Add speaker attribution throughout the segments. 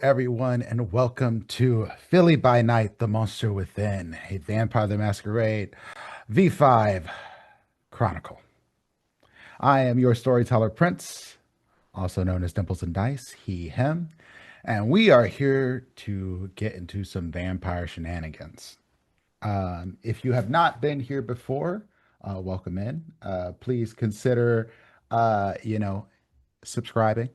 Speaker 1: everyone, and welcome to Philly by Night, The Monster Within, a Vampire the Masquerade V5 Chronicle. I am your storyteller, Prince, also known as Dimplesndice, he, him, and we are here to get into some vampire shenanigans. If you have not been here before, welcome in. Please consider, subscribing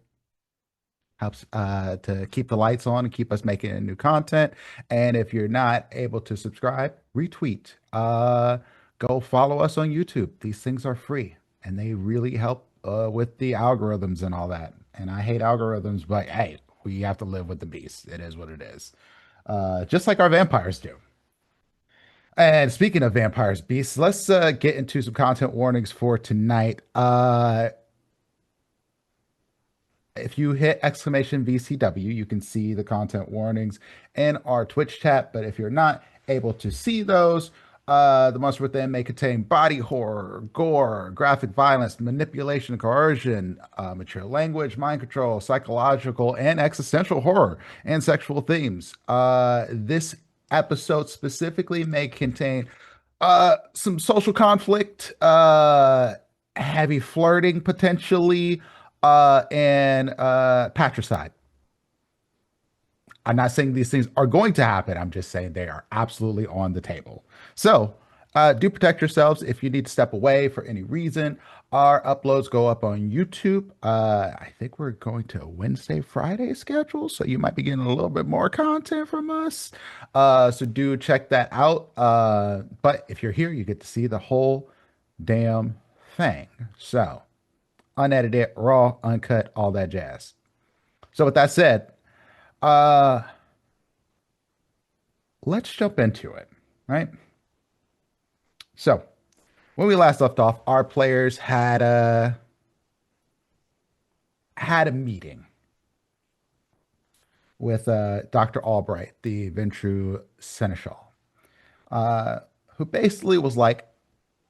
Speaker 1: helps to keep the lights on and keep us making new content. And if you're not able to subscribe, retweet. Go follow us on YouTube. These things are free and they really help with the algorithms and all that. And I hate algorithms, but hey, we have to live with the beast. It is what it is. Just like our vampires do. And speaking of vampires, beasts, let's get into some content warnings for tonight. If you hit exclamation VCW, you can see the content warnings in our Twitch chat. But if you're not able to see those, the monster within may contain body horror, gore, graphic violence, manipulation, coercion, mature language, mind control, psychological and existential horror, and sexual themes. This episode specifically may contain some social conflict, heavy flirting potentially, and patricide. I'm not saying these things are going to happen. I'm just saying they are absolutely on the table. So do protect yourselves if you need to step away for any reason. Our uploads go up on YouTube. I think we're going to a Wednesday, Friday schedule. So you might be getting a little bit more content from us. So do check that out. But if you're here, you get to see the whole damn thing. So unedited, raw, uncut, all that jazz. So with that said, let's jump into it, right? So when we last left off, our players had a meeting with Dr. Albright, the Ventru Seneschal, who basically was like,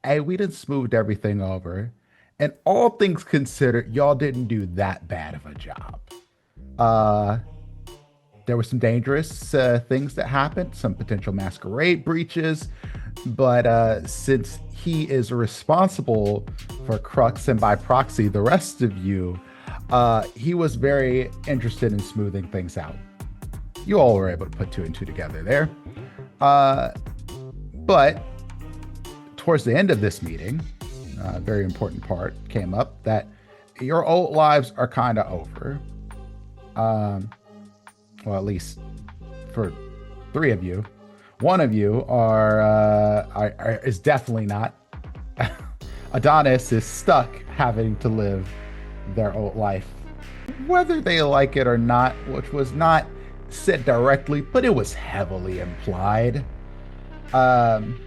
Speaker 1: hey, we done smoothed everything over. And all things considered, y'all didn't do that bad of a job. There were some dangerous things that happened, some potential masquerade breaches, but since he is responsible for Crux and by proxy the rest of you, he was very interested in smoothing things out. You all were able to put two and two together there. But towards the end of this meeting, a very important part came up that your old lives are kind of over. Well, at least for three of you. One of you is definitely not. Adonis is stuck having to live their old life, whether they like it or not, which was not said directly, but it was heavily implied. And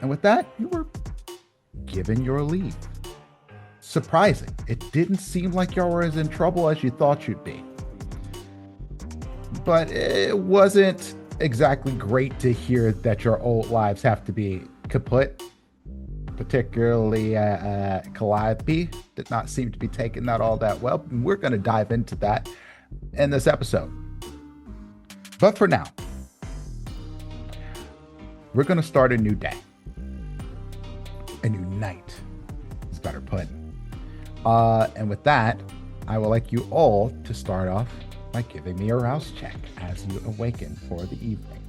Speaker 1: with that, you were given your leave. Surprising. It didn't seem like y'all were as in trouble as you thought you'd be. But it wasn't exactly great to hear that your old lives have to be kaput. Particularly Calliope did not seem to be taking that all that well. We're going to dive into that in this episode. But for now, we're going to start a new day. A new night, is better put. And with that, I would like you all to start off by giving me a rouse check as you awaken for the evening.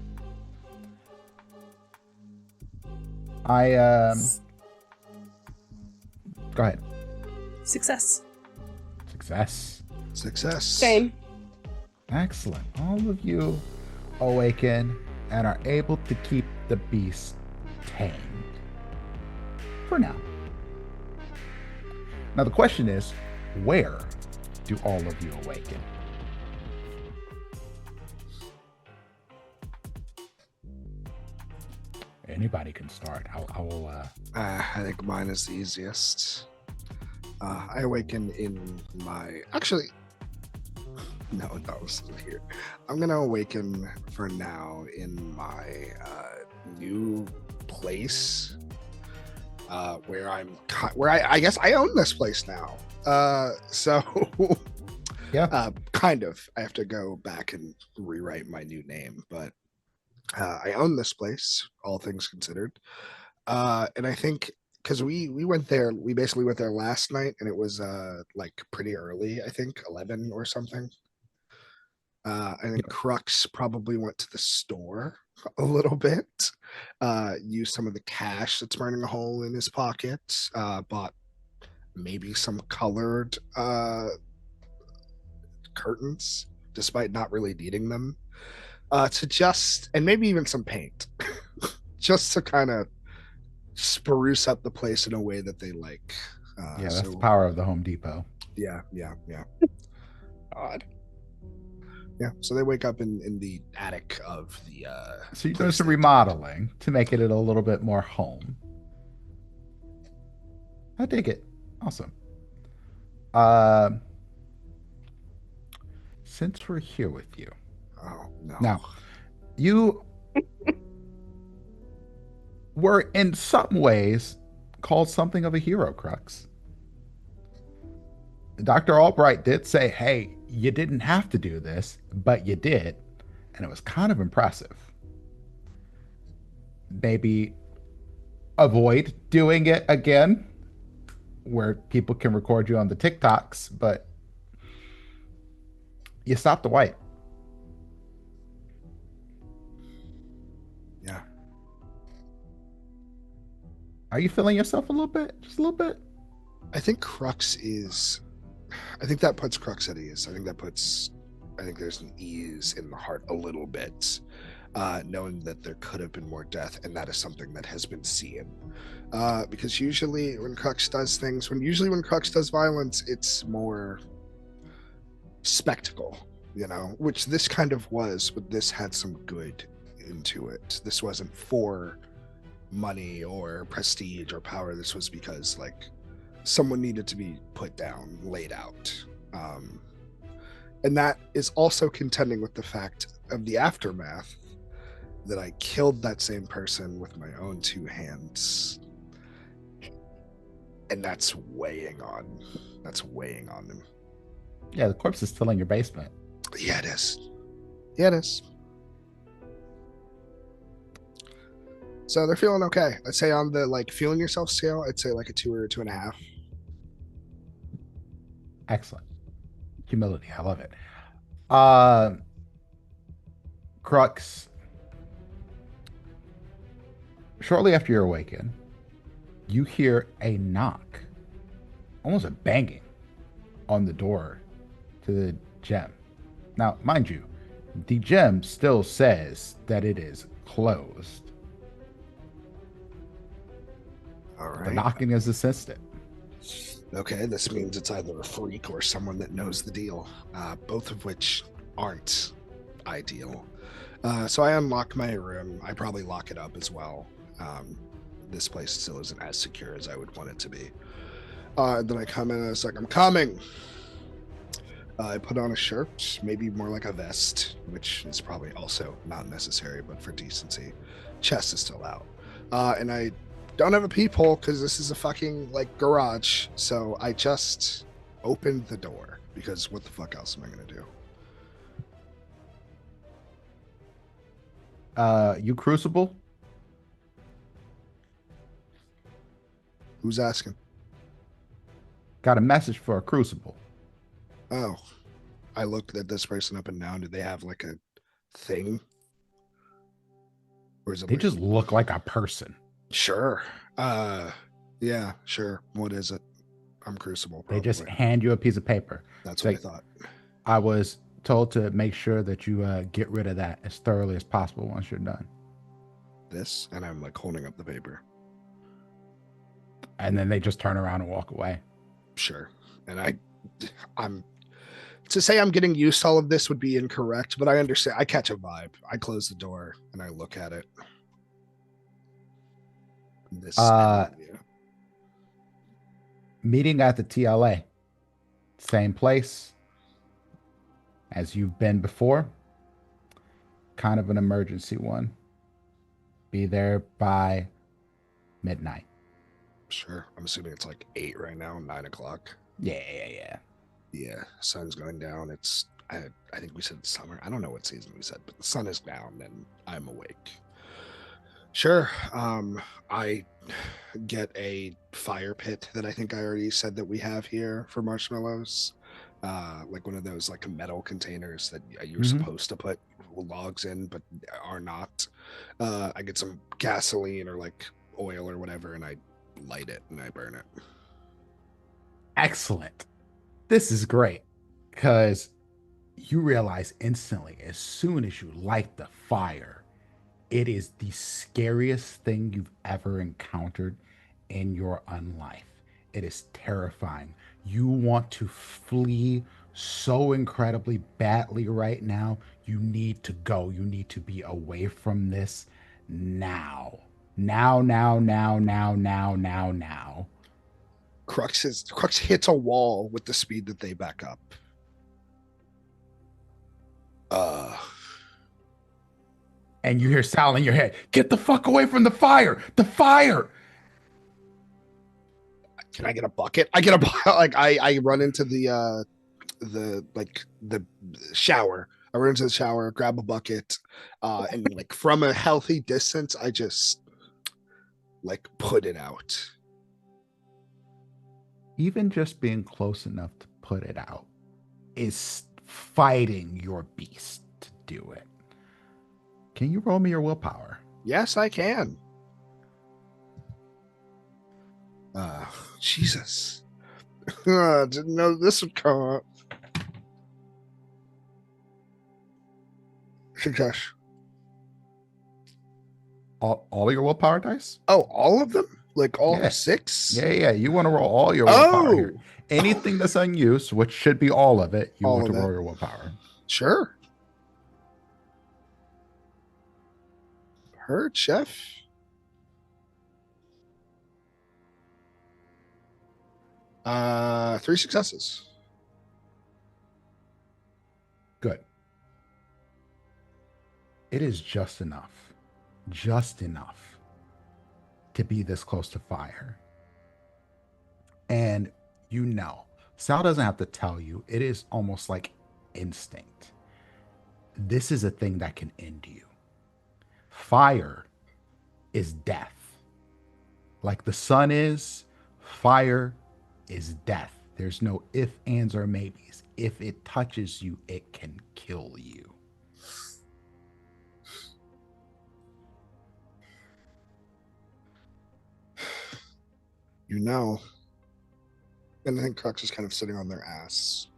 Speaker 1: Go ahead.
Speaker 2: Success.
Speaker 3: Same.
Speaker 1: Excellent. All of you awaken and are able to keep the beast tamed. For now. Now the question is, where do all of you awaken? Anybody can start. I will.
Speaker 3: I think mine is the easiest. I awaken in my. Actually, no, that was here. I'm gonna awaken for now in my new place, where I guess I own this place now. So
Speaker 1: Yeah.
Speaker 3: Kind of. I have to go back and rewrite my new name, but I own this place, all things considered. And I think because we went there, we basically went there last night, and it was like pretty early. I think 11 or something. And then
Speaker 1: Yeah.
Speaker 3: Crux probably went to the store a little bit, used some of the cash that's burning a hole in his pocket, bought maybe some colored curtains, despite not really needing them, to just, and maybe even some paint, just to kind of spruce up the place in a way that they like.
Speaker 1: Yeah, that's the
Speaker 3: So,
Speaker 1: power of the Home Depot.
Speaker 3: yeah, yeah, yeah. Odd. Yeah, so they wake up in the attic of the
Speaker 1: So you're doing
Speaker 3: place
Speaker 1: some
Speaker 3: they attacked.
Speaker 1: remodeling to make it a little bit more home. I dig it. Awesome. Uh, since we're here with you
Speaker 3: Oh no.
Speaker 1: now, you were in some ways called something of a hero, Crux. Dr. Albright did say, hey, you didn't have to do this, but you did. And it was kind of impressive. Maybe avoid doing it again where people can record you on the TikToks, but you stopped the wipe.
Speaker 3: Yeah.
Speaker 1: Are you feeling yourself a little bit? Just a little bit?
Speaker 3: I think Crux is I think that puts Crux at ease. I think there's an ease in the heart a little bit. Knowing that there could have been more death, and that is something that has been seen. Because usually when Crux does things, when Crux does violence, it's more spectacle, which this kind of was, but this had some good into it. This wasn't for money or prestige or power. This was because like someone needed to be put down, laid out. Um, and that is also contending with the fact of the aftermath that I killed that same person with my own two hands. And that's weighing on them.
Speaker 1: Yeah, the corpse is still in your basement.
Speaker 3: Yeah, it is. Yeah, it is. So they're feeling okay. I'd say on the like feeling yourself scale, I'd say like a 2 or 2.5.
Speaker 1: Excellent. Humility. I love it. Uh, Crux, shortly after you're awakened, you hear a knock, almost a banging on the door to the gem. Now, mind you, the gem still says that it is closed.
Speaker 3: All
Speaker 1: The
Speaker 3: right.
Speaker 1: knocking is insistent.
Speaker 3: Okay, this means it's either a freak or someone that knows the deal, both of which aren't ideal. So I unlock my room. I probably lock it up as well. Um, this place still isn't as secure as I would want it to be. Then I come in and it's like, I'm coming. I put on a shirt, maybe more like a vest, which is probably also not necessary, but for decency. Chest is still out. And I don't have a peephole because this is a fucking like garage. So I just opened the door because what the fuck else am I going to do?
Speaker 1: You Crucible,
Speaker 3: Who's asking?
Speaker 1: got a message for a Crucible.
Speaker 3: Oh, I looked at this person up and down. Do they have like a thing? Or is it
Speaker 1: They
Speaker 3: like,
Speaker 1: just look like a person.
Speaker 3: sure. Uh, yeah, sure. What is it? I'm Crucible,
Speaker 1: They just
Speaker 3: probably.
Speaker 1: hand you a piece of paper.
Speaker 3: That's
Speaker 1: It's
Speaker 3: what I
Speaker 1: like,
Speaker 3: thought.
Speaker 1: I was told to make sure that you get rid of that as thoroughly as possible once you're done.
Speaker 3: This, and I'm like holding up the paper.
Speaker 1: And then they just turn around and walk away.
Speaker 3: Sure. And I'm to say I'm getting used to all of this would be incorrect, but I understand. I catch a vibe. I close the door and I look at it. This,
Speaker 1: Uh,
Speaker 3: yeah.
Speaker 1: Meeting at the TLA, same place as you've been before. Kind of an emergency one. Be there by midnight.
Speaker 3: Sure. I'm assuming it's like 8 right now, 9 o'clock.
Speaker 1: Yeah, yeah, yeah.
Speaker 3: Yeah, sun's going down. I think we said summer. I don't know what season we said, but the sun is down and I'm awake. Sure. I get a fire pit that I think I already said that we have here for marshmallows. Like one of those like metal containers that you're
Speaker 1: Hmm.
Speaker 3: supposed to put logs in, but are not. I get some gasoline or like oil or whatever, and I light it and I burn it.
Speaker 1: Excellent. This is great because you realize instantly as soon as you light the fire, it is the scariest thing you've ever encountered in your unlife. It is terrifying. You want to flee so incredibly badly right now. You need to go. You need to be away from this now. Now, now, now, now, now, now, now.
Speaker 3: Crux hits a wall with the speed that they back up. Uh,
Speaker 1: And you hear Sal in your head, get the fuck away from the fire! The fire!
Speaker 3: can I get a bucket? I get a like I run into the shower. I run into the shower, grab a bucket, and like from a healthy distance, I just like put it out.
Speaker 1: Even just being close enough to put it out is fighting your beast to do it. Can you roll me your willpower?
Speaker 3: Yes, I can. Jesus. Didn't know this would come up. Gosh.
Speaker 1: All your willpower dice?
Speaker 3: Oh, all of them? Like all
Speaker 1: Yeah.
Speaker 3: six?
Speaker 1: Yeah. You want to roll all your willpower here.
Speaker 3: Oh,
Speaker 1: Anything that's unused, which should be all of it, you
Speaker 3: all
Speaker 1: want to
Speaker 3: of it.
Speaker 1: roll your willpower.
Speaker 3: Sure. Heard, chef. Three successes.
Speaker 1: Good. It is just enough to be this close to fire. And you know, Sal doesn't have to tell you, it is almost like instinct. This is a thing that can end you. Fire is death. Like the sun is, fire is death. There's no if, ands, or maybes. If it touches you, it can kill you.
Speaker 3: You know. And I think Crux is kind of sitting on their ass.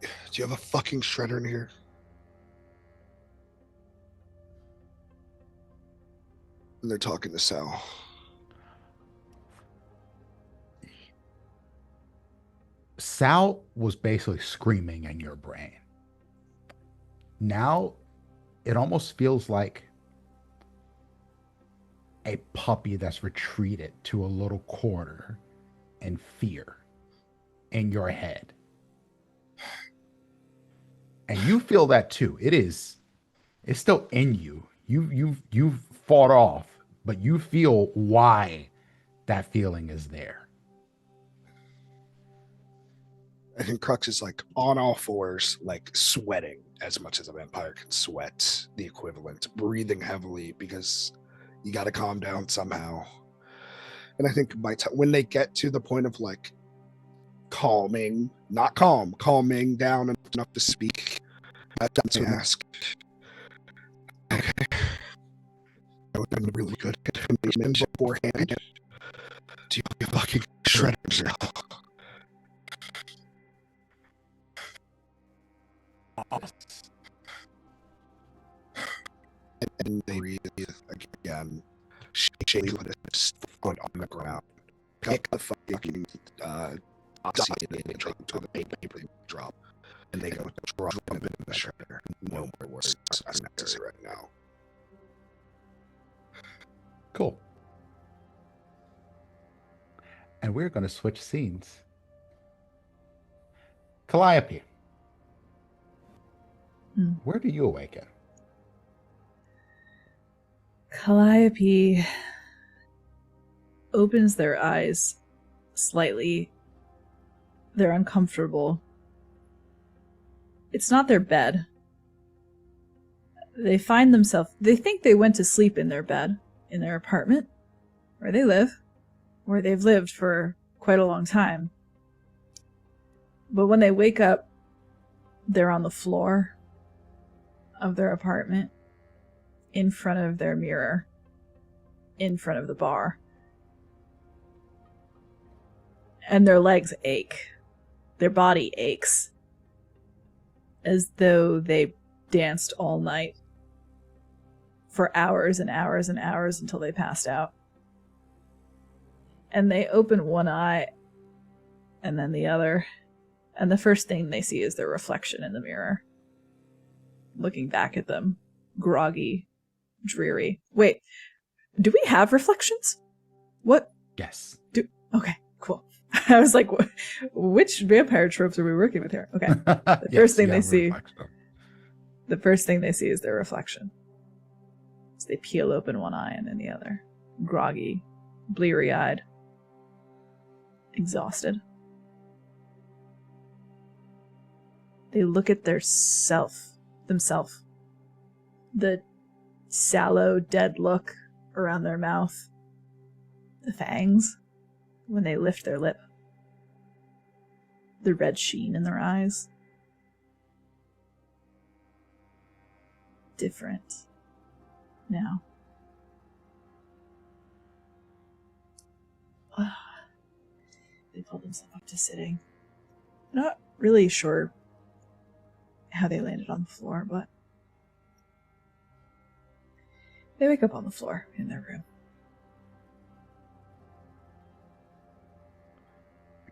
Speaker 3: Do you have a fucking shredder in here? And they're talking to Sal.
Speaker 1: Sal was basically screaming in your brain. Now it almost feels like a puppy that's retreated to a little corner in fear in your head. And you feel that too. It's still in you. You've fought off, but you feel why that feeling is there.
Speaker 3: I think Crux is like on all fours, like sweating as much as a vampire can sweat, the equivalent, breathing heavily because you got to calm down somehow. And I think when they get to the point of like calming, not calm, calming down enough to speak, that's when I ask, okay, that would have been really good information beforehand. Do you have fucking shredders now? And they breathe again. Shake his foot on the ground. Pick the fucking oxygen drop to the paper drop. And they go drop it in the shredder. No more words are necessary right now.
Speaker 1: Cool. And we're going to switch scenes. Calliope, where do you awaken?
Speaker 2: Calliope opens their eyes slightly They're uncomfortable. It's not their bed. They find themselves... They think they went to sleep in their bed, in their apartment, where they live, where they've lived for quite a long time. But when they wake up, they're on the floor of their apartment, in front of their mirror, in front of the bar. And their legs ache. Their body aches. As though they danced all night. For hours and hours and hours until they passed out. And they open one eye, and then the other. And the first thing they see is their reflection in the mirror. Looking back at them. Groggy. Dreary. Wait, do we have reflections? What?
Speaker 1: Yes.
Speaker 2: Okay, cool. I was like, which vampire tropes are we working with here? Okay. The first thing they see. The first thing they see is their reflection. So they peel open one eye and then the other. Groggy. Bleary-eyed. Exhausted. They look at themselves. The sallow, dead look around their mouth. The fangs when they lift their lip. The red sheen in their eyes. Different now. They pull themselves up to sitting. Not really sure how they landed on the floor, but they wake up on the floor in their room.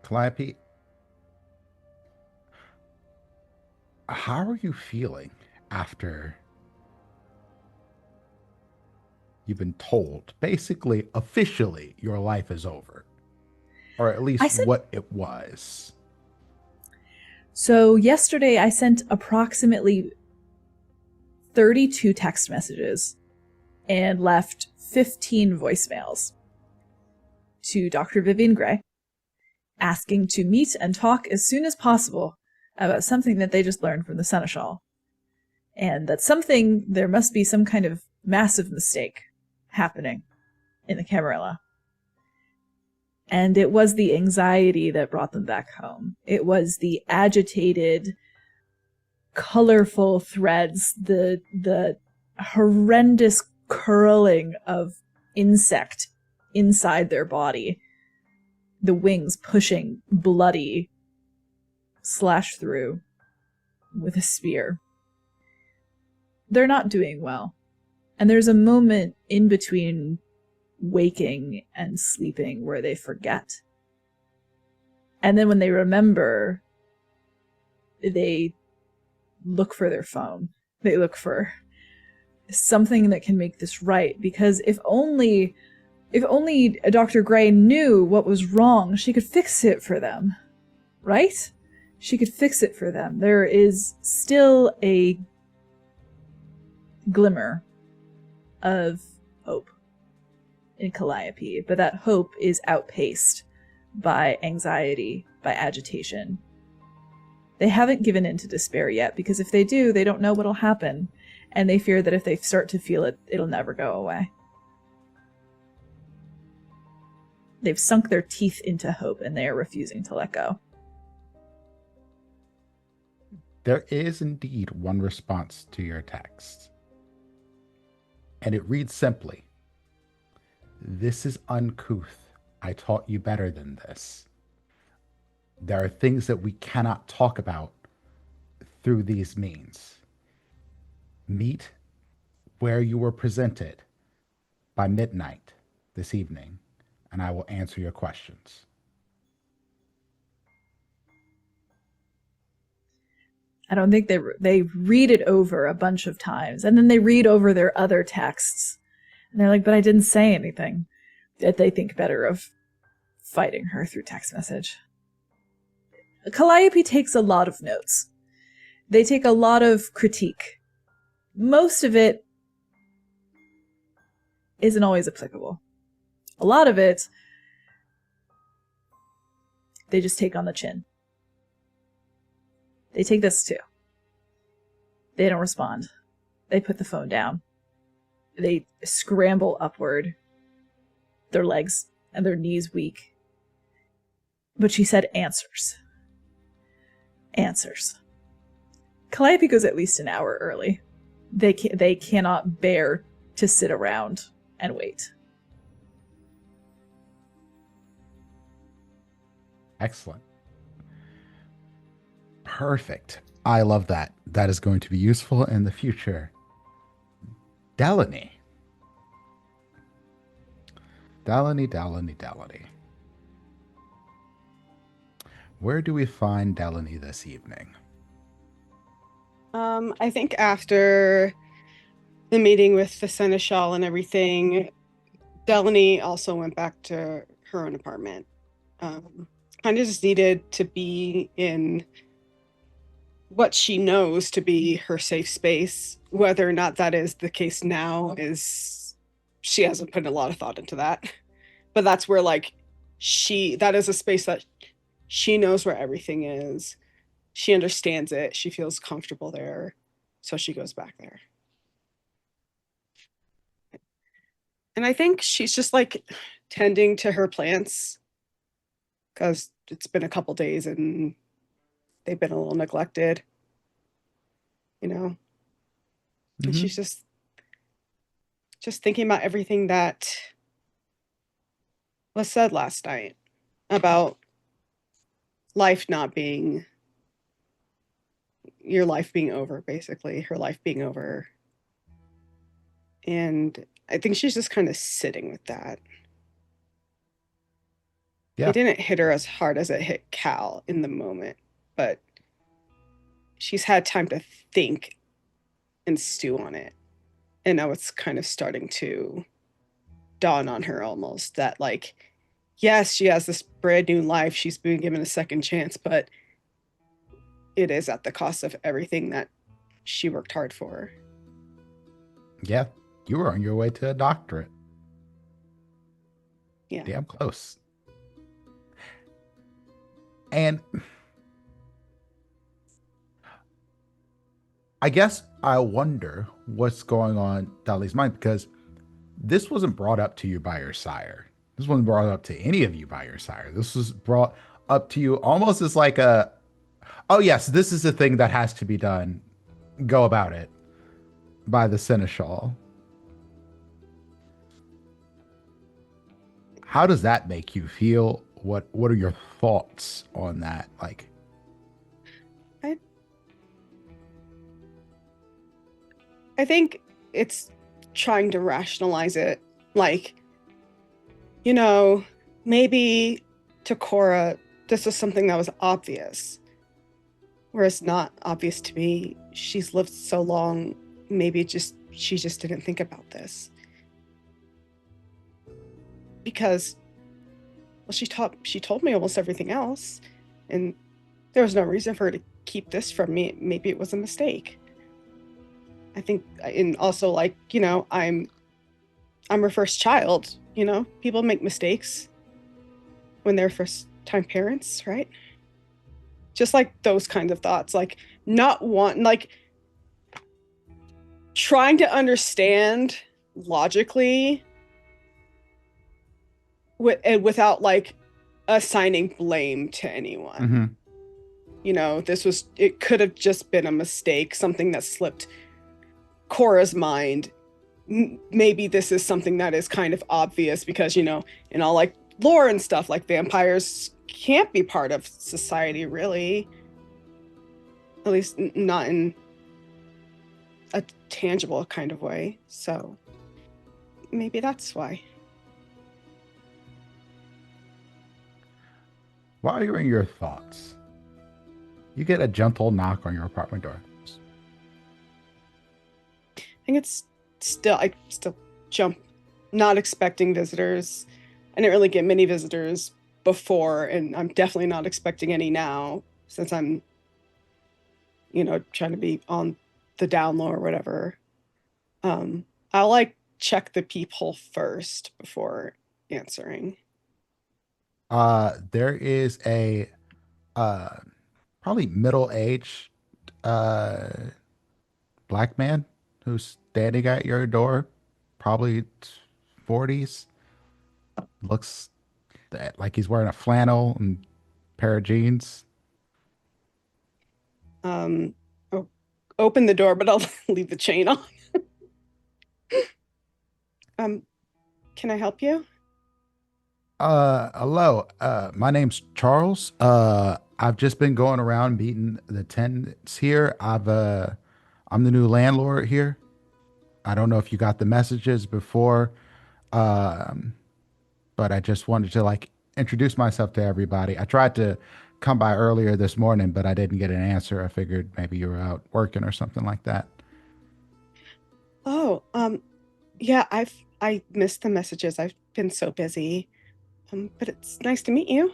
Speaker 1: Calliope, how are you feeling after you've been told, basically, officially, your life is over? Or at least what it was.
Speaker 2: So yesterday I sent approximately 32 text messages and left 15 voicemails to Dr. Vivian Gray, asking to meet and talk as soon as possible about something that they just learned from the Seneschal. And that there must be some kind of massive mistake happening in the Camarilla. And it was the anxiety that brought them back home. It was the agitated, colorful threads, the horrendous curling of insect inside their body. The wings pushing bloody, slash through with a spear. They're not doing well. And there's a moment in between waking and sleeping where they forget. And then when they remember, they look for their phone. They look for something that can make this right. Because if only Dr. Gray knew what was wrong, she could fix it for them. Right? She could fix it for them. There is still a glimmer of hope in Calliope, but that hope is outpaced by anxiety, by agitation. They haven't given in to despair yet, because if they do, they don't know what'll happen, and they fear that if they start to feel it, it'll never go away. They've sunk their teeth into hope, and they are refusing to let go.
Speaker 1: There is indeed one response to your text. And it reads simply, "This is uncouth. I taught you better than this. There are things that we cannot talk about through these means. Meet where you were presented by midnight this evening, and I will answer your questions."
Speaker 2: I don't think they read it over a bunch of times, and then they read over their other texts. And they're like, but I didn't say anything. That they think better of fighting her through text message. Calliope takes a lot of notes. They take a lot of critique. Most of it isn't always applicable. A lot of it, they just take on the chin. They take this too. They don't respond. They put the phone down. They scramble upward, their legs and their knees weak. But she said answers. Answers. Calliope goes at least an hour early. They cannot bear to sit around and wait.
Speaker 1: Excellent. Perfect. I love that. That is going to be useful in the future. Delaney. Delaney. Where do we find Delaney this evening?
Speaker 4: I think after the meeting with the seneschal and everything, Delaney also went back to her own apartment. Kind of just needed to be in what she knows to be her safe space. Whether or not that is the case now is she hasn't put a lot of thought into that. But that's where like that is a space that she knows where everything is. She understands it. She feels comfortable there. So she goes back there. And I think she's just like tending to her plants because it's been a couple days and they've been a little neglected, you know. And she's just thinking about everything that was said last night about life not being your life being over, basically her life being over. And I think she's just kind of sitting with that.
Speaker 1: Yeah.
Speaker 4: It didn't hit her as hard as it hit Cal in the moment, but she's had time to think and stew on it. And now it's kind of starting to dawn on her almost that, like, yes, she has this brand new life. She's been given a second chance, but it is at the cost of everything that she worked hard for.
Speaker 1: Yeah. You were on your way to a doctorate.
Speaker 4: Yeah.
Speaker 1: Damn close. And I guess I wonder what's going on Dali's mind, because this wasn't brought up to you by your sire. This wasn't brought up to any of you by your sire. This was brought up to you almost as like oh yes, this is the thing that has to be done. Go about it by the seneschal. How does that make you feel? What are your thoughts on that? Like,
Speaker 4: I think it's trying to rationalize it. Like, you know, maybe to Cora, this was something that was obvious. Whereas not obvious to me. She's lived so long, maybe she just didn't think about this. Because, well, she told me almost everything else, and there was no reason for her to keep this from me. Maybe it was a mistake. I think, and also, like, you know, I'm her first child. You know, people make mistakes when they're first time parents, right? Just like those kinds of thoughts, like trying to understand logically without like assigning blame to anyone. You know, it could have just been a mistake, something that slipped Cora's mind. Maybe this is something that is kind of obvious because, you know, in all like lore and stuff, like vampires can't be part of society, really. At least not in a tangible kind of way. So maybe that's why.
Speaker 1: while you're in your thoughts, you get a gentle knock on your apartment door.
Speaker 4: I think I still jump, not expecting visitors. I didn't really get many visitors before, and I'm definitely not expecting any now since I'm, you know, trying to be on the down low or whatever. I'll like check the peephole first before answering.
Speaker 1: There is a probably middle-aged uh, black man who's standing at your door, probably 40s. Looks like he's wearing a flannel and pair of jeans.
Speaker 4: Um, o- Open the door, but I'll leave the chain on. Um, can I help you?
Speaker 1: Hello. My name's Charles. I've just been going around meeting the tenants here. I'm the new landlord here. I don't know if you got the messages before, um, but I just wanted to like introduce myself to everybody. I tried to come by earlier this morning, but I didn't get an answer. I figured maybe you were out working or something like that.
Speaker 4: Oh, yeah, I missed the messages. I've been so busy. But it's nice to meet you.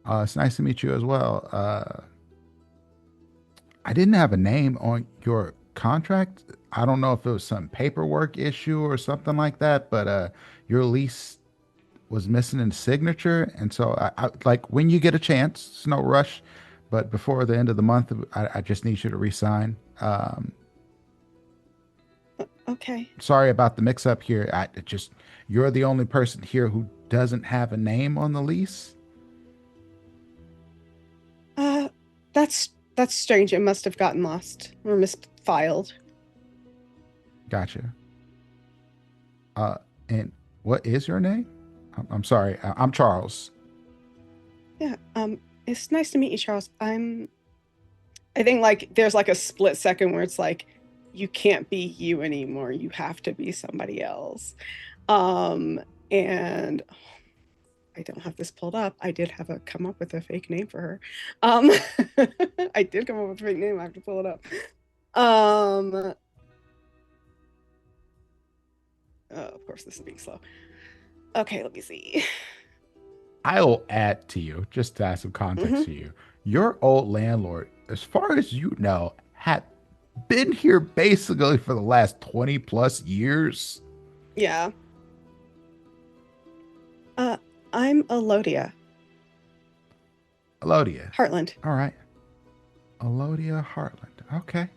Speaker 1: It's nice to meet you as well. I didn't have a name on your contract. I don't know if it was some paperwork issue or something like that, but your lease was missing a signature, and so I like when you get a chance, it's no rush, but before the end of the month, I just need you to resign.
Speaker 4: Okay.
Speaker 1: Sorry about the mix-up here. It just you're the only person here who doesn't have a name on the lease.
Speaker 4: Uh, that's strange. It must have gotten lost or misfiled.
Speaker 1: Gotcha. Uh, and what is your name? I'm sorry. I'm Charles.
Speaker 4: Yeah. It's nice to meet you, Charles. I think like there's like a split second where it's like you can't be you anymore. You have to be somebody else. And I don't have this pulled up. I did have a come up with a fake name for her. Um, I did come up with a fake name. I have to pull it up. Um, of course, this is being slow. Okay, let me see.
Speaker 1: I'll add to you, just to add some context
Speaker 4: Hmm.
Speaker 1: to you. Your old landlord, as far as you know, had been here basically for the last 20 plus years.
Speaker 4: Yeah. Uh, I'm Elodia
Speaker 1: Elodia.
Speaker 4: Heartland.
Speaker 1: All right. Elodia Hartland. Okay.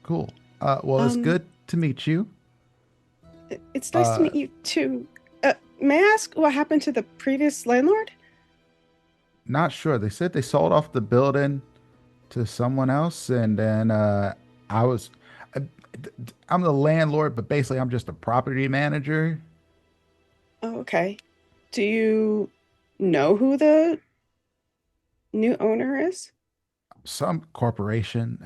Speaker 1: Cool. Well, it's
Speaker 4: Um,
Speaker 1: good to meet you.
Speaker 4: it's nice to
Speaker 1: Uh,
Speaker 4: meet you too. May I ask what happened to the previous landlord?
Speaker 1: Not sure. They said they sold off the building to someone else, and then I was, I, I'm the landlord, but basically I'm just a property manager.
Speaker 4: Oh, okay. Do you know who the new owner is?
Speaker 1: Some corporation.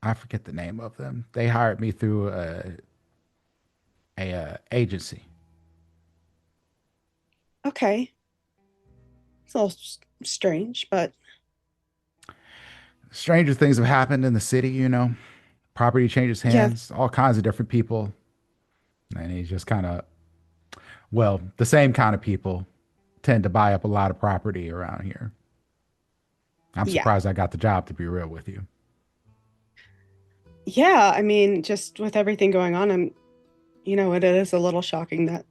Speaker 1: I forget the name of them. They hired me through a agency.
Speaker 4: Okay. It's a little strange, but
Speaker 1: Stranger things have happened in the city. Property changes
Speaker 4: yeah,
Speaker 1: hands. All kinds of different people, and he's just kind of well, the same kind of people tend to buy up a lot of property around here. I'm
Speaker 4: yeah.
Speaker 1: surprised I got the job, to be real with you.
Speaker 4: Yeah, I mean, just with everything going on, it is a little shocking that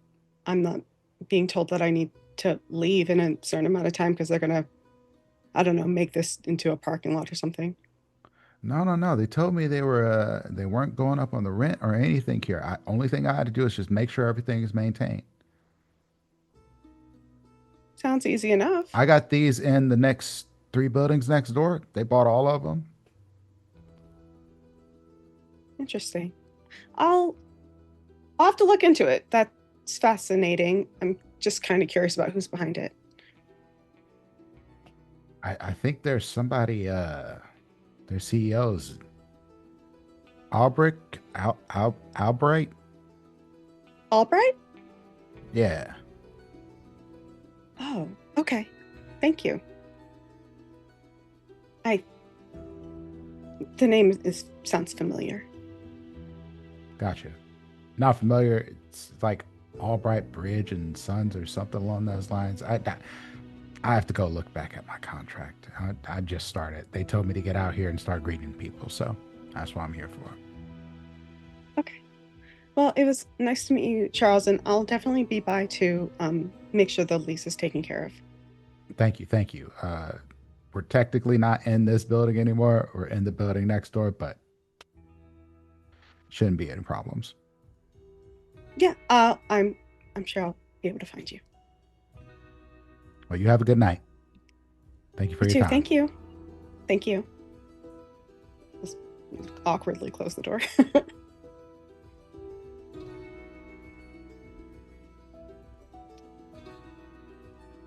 Speaker 4: I'm not being told that I need to leave in a certain amount of time because they're gonna, I don't know, make this into a parking lot or something.
Speaker 1: No, no, no. They told me they weren't going up on the rent or anything here. Only thing I had to do is just make sure everything is maintained.
Speaker 4: Sounds easy enough.
Speaker 1: I got these in the next three buildings next door. They bought all of them.
Speaker 4: Interesting. I'll I'll have to look into it. That's fascinating. I'm just kind of curious about who's behind it.
Speaker 1: I think there's somebody their CEOs Albrecht Albright.
Speaker 4: Albright?
Speaker 1: Yeah.
Speaker 4: Oh, okay. Thank you. I The name is sounds familiar.
Speaker 1: Gotcha. Not familiar. It's like Albright Bridge and Sons or something along those lines. I have to go look back at my contract. I just started. They told me to get out here and start greeting people, so that's what I'm here for.
Speaker 4: Okay. Well, it was nice to meet you, Charles, and I'll definitely be by to make sure the lease is taken care of.
Speaker 1: Thank you, thank you. We're technically not in this building anymore. We're in the building next door, but shouldn't be any problems.
Speaker 4: Yeah, I'm sure I'll be able to find you.
Speaker 1: Well, you have a good night. Thank you for
Speaker 4: You
Speaker 1: your
Speaker 4: too.
Speaker 1: time.
Speaker 4: Thank you. Thank you. Just awkwardly close the door.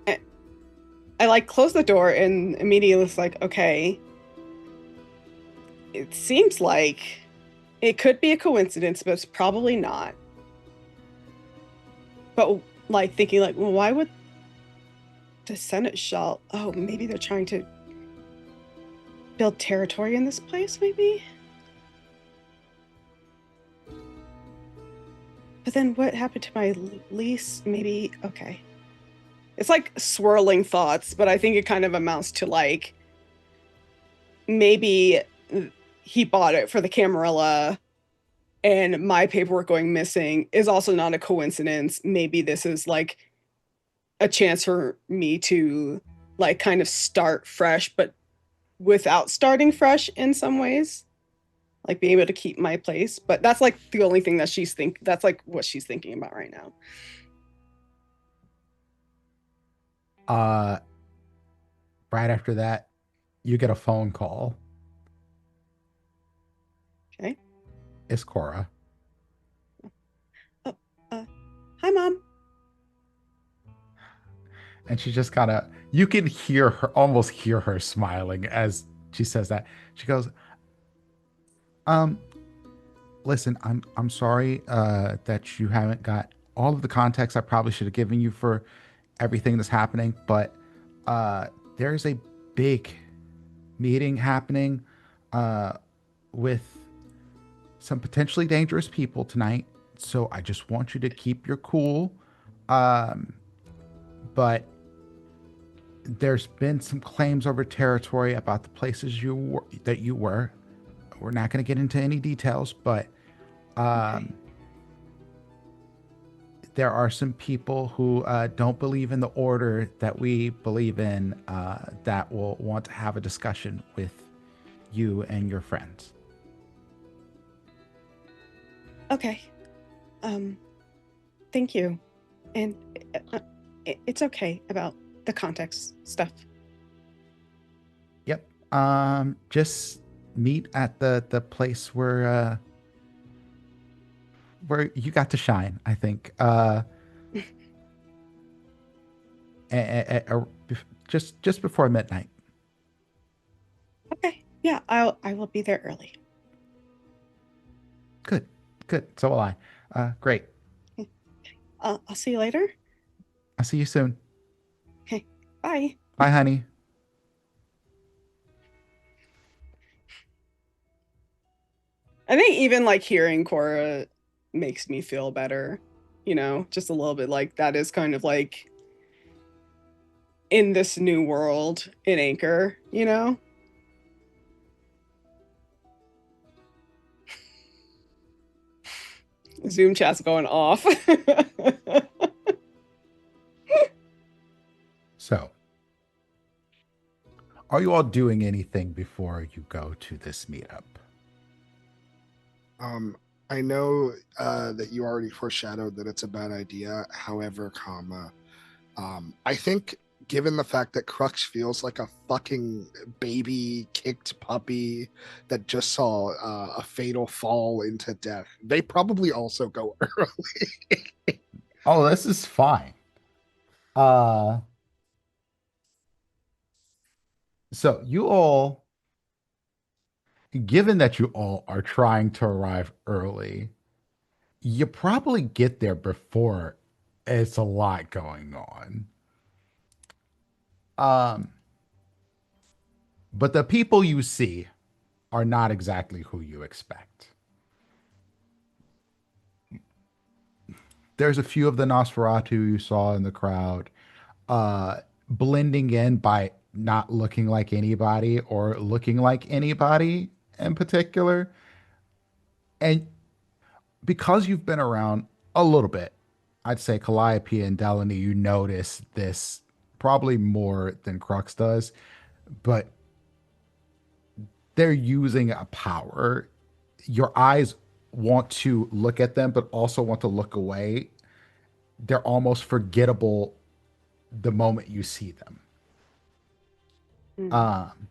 Speaker 4: I, I like close the door and immediately it's like, okay, it seems like it could be a coincidence, but it's probably not. But like thinking like, well, why would the Senate shall? Oh, maybe they're trying to build territory in this place, maybe. But then what happened to my lease? Maybe okay. It's like swirling thoughts, but I think it kind of amounts to like maybe he bought it for the Camarilla and my paperwork going missing is also not a coincidence. Maybe this is like a chance for me to like kind of start fresh, but without starting fresh in some ways, like being able to keep my place. But that's like the only thing that that's like what she's thinking about right now.
Speaker 1: Uh, right after that, you get a phone call.
Speaker 4: Okay.
Speaker 1: It's Cora,
Speaker 4: Oh, hi, mom.
Speaker 1: and she just kind of you can hear her almost hear her smiling as she says that. She goes, "Um, listen, I'm sorry that you haven't got all of the context I probably should have given you for everything that's happening, but uh, there's a big meeting happening uh, with some potentially dangerous people tonight. So I just want you to keep your cool. Um, but there's been some claims over territory about the places that you were. We're not going to get into any details, but
Speaker 4: Okay.
Speaker 1: um, there are some people who don't believe in the order that we believe in that will want to have a discussion with you and your friends.
Speaker 4: Okay. Um, thank you. And uh, it's okay about the context stuff.
Speaker 1: Yep. Just meet at the place where you got to shine. I think. Just before midnight.
Speaker 4: Okay. Yeah, I will be there early.
Speaker 1: Good. Good. So will I. Great.
Speaker 4: I'll see you later.
Speaker 1: I'll see you soon.
Speaker 4: Okay. Bye.
Speaker 1: Bye, honey.
Speaker 4: I think even like hearing Cora makes me feel better, just a little bit like that is kind of like in this new world in Anchor. Zoom chat's going off.
Speaker 1: So, are you all doing anything before you go to this meetup?
Speaker 3: Um, I know that you already foreshadowed that it's a bad idea. However, I think given the fact that Crux feels like a fucking baby kicked puppy that just saw a fatal fall into death, they probably also go early.
Speaker 1: Oh, this is fine. Uh, so you all, given that you all are trying to arrive early, you probably get there before it's a lot going on. Um, but the people you see are not exactly who you expect. There's a few of the Nosferatu you saw in the crowd, blending in by not looking like anybody or looking like anybody in particular. And because you've been around a little bit, I'd say Calliope and Delaney, you notice this probably more than Crux does, but they're using a power. Your eyes want to look at them, but also want to look away. They're almost forgettable the moment you see them.
Speaker 4: Mm.
Speaker 1: Um,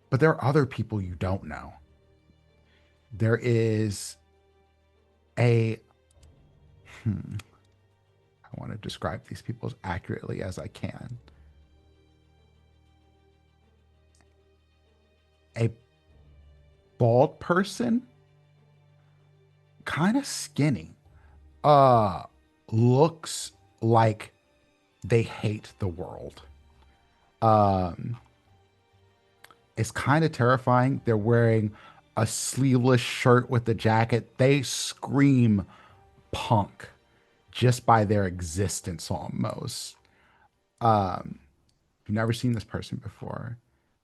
Speaker 1: but there are other people you don't know. There is a, I want to describe these people as accurately as I can. A bald person, kind of skinny, uh, looks like they hate the world. Um, it's kind of terrifying. They're wearing a sleeveless shirt with a jacket. They scream punk just by their existence almost. You've never seen this person before.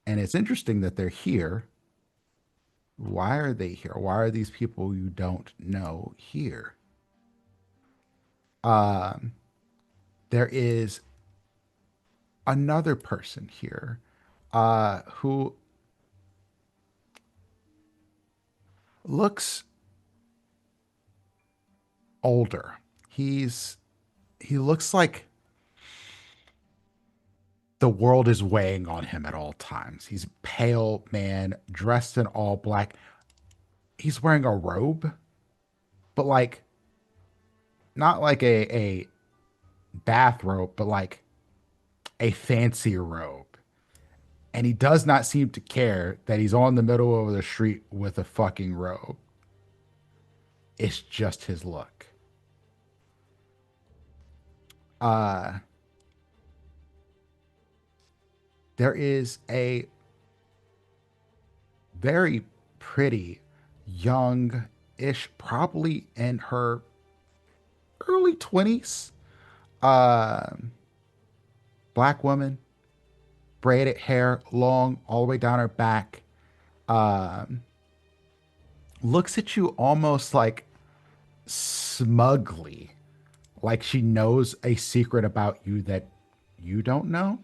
Speaker 1: And it's interesting that they're here. Why are they here? Why are these people you don't know here? Um, there is another person here who looks older. He looks like the world is weighing on him at all times. He's a pale man dressed in all black. He's wearing a robe, but like not like a bathrobe, but like a fancy robe. And he does not seem to care that he's on the middle of the street with a fucking robe. It's just his look. Uh there is a very pretty young-ish, probably in her early 20s, um black woman, braided hair, long all the way down her back. Um, looks at you almost like smugly, like she knows a secret about you that you don't know.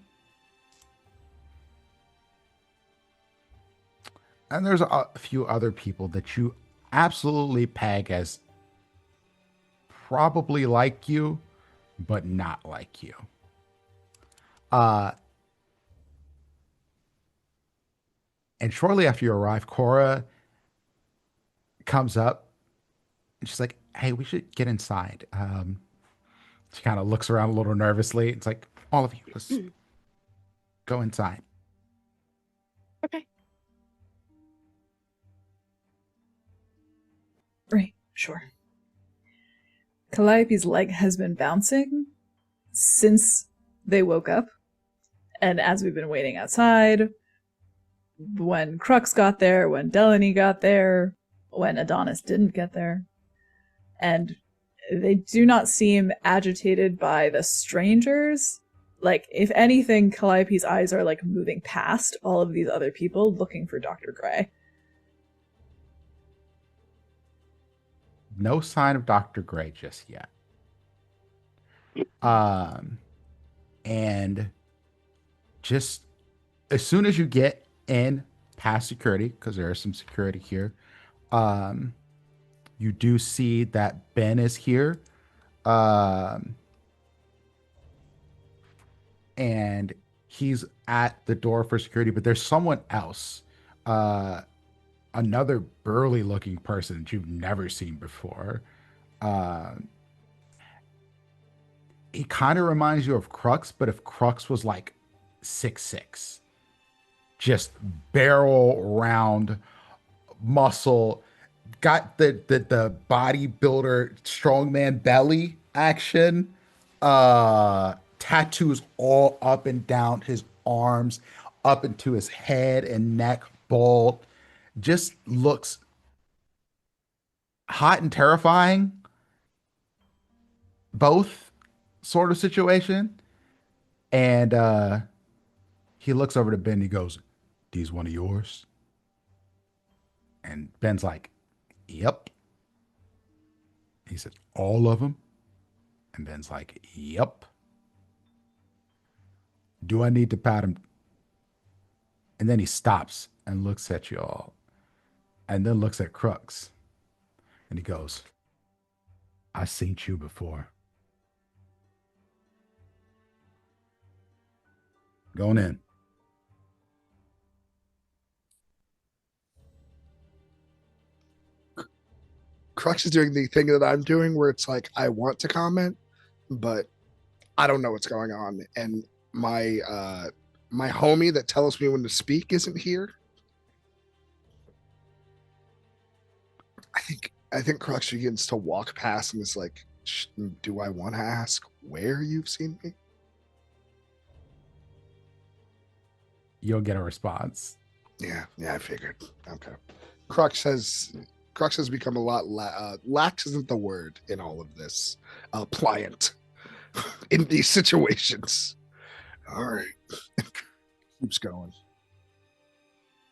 Speaker 1: And there's a few other people that you absolutely peg as probably like you, but not like you. Uh, and shortly after you arrive, Cora comes up and she's like, "Hey, we should get inside." She kind of looks around a little nervously. It's like, "All of you, let's go inside."
Speaker 4: Okay.
Speaker 2: Right, sure. Calliope's leg has been bouncing since they woke up. And as we've been waiting outside, when Crux got there, when Delaney got there, when Adonis didn't get there. And they do not seem agitated by the strangers. Like, if anything, Calliope's eyes are like moving past all of these other people looking for Dr. Gray.
Speaker 1: No sign of Dr. Gray just yet. Um, and just as soon as you get in past security, because there is some security here, um, you do see that Ben is here. Um, and he's at the door for security, but there's someone else, uh, another burly looking person that you've never seen before. Um, he kind of reminds you of Crux, but if Crux was like 6'6", just barrel round muscle, got the bodybuilder strongman belly action, tattoos all up and down his arms, up into his head and neck, bald, just looks hot and terrifying, both sort of situation. And he looks over to Ben. He goes, "These one of yours?" And Ben's like, "Yep." He said, "All of them?" And Ben's like, "Yep." Do I need to pat him? And then he stops and looks at you all, and then looks at Crux, and he goes, "I seen you before. Going in."
Speaker 3: Crux is doing the thing that I'm doing where it's like I want to comment, but I don't know what's going on. And my homie that tells me when to speak isn't here. I think Crux begins to walk past and is like, do I want to ask where you've seen me?
Speaker 1: You'll get a response.
Speaker 3: Yeah, I figured. Okay. Crux has Crux has become a lot lax isn't the word in all of this. Pliant in these situations. All right. Keeps going.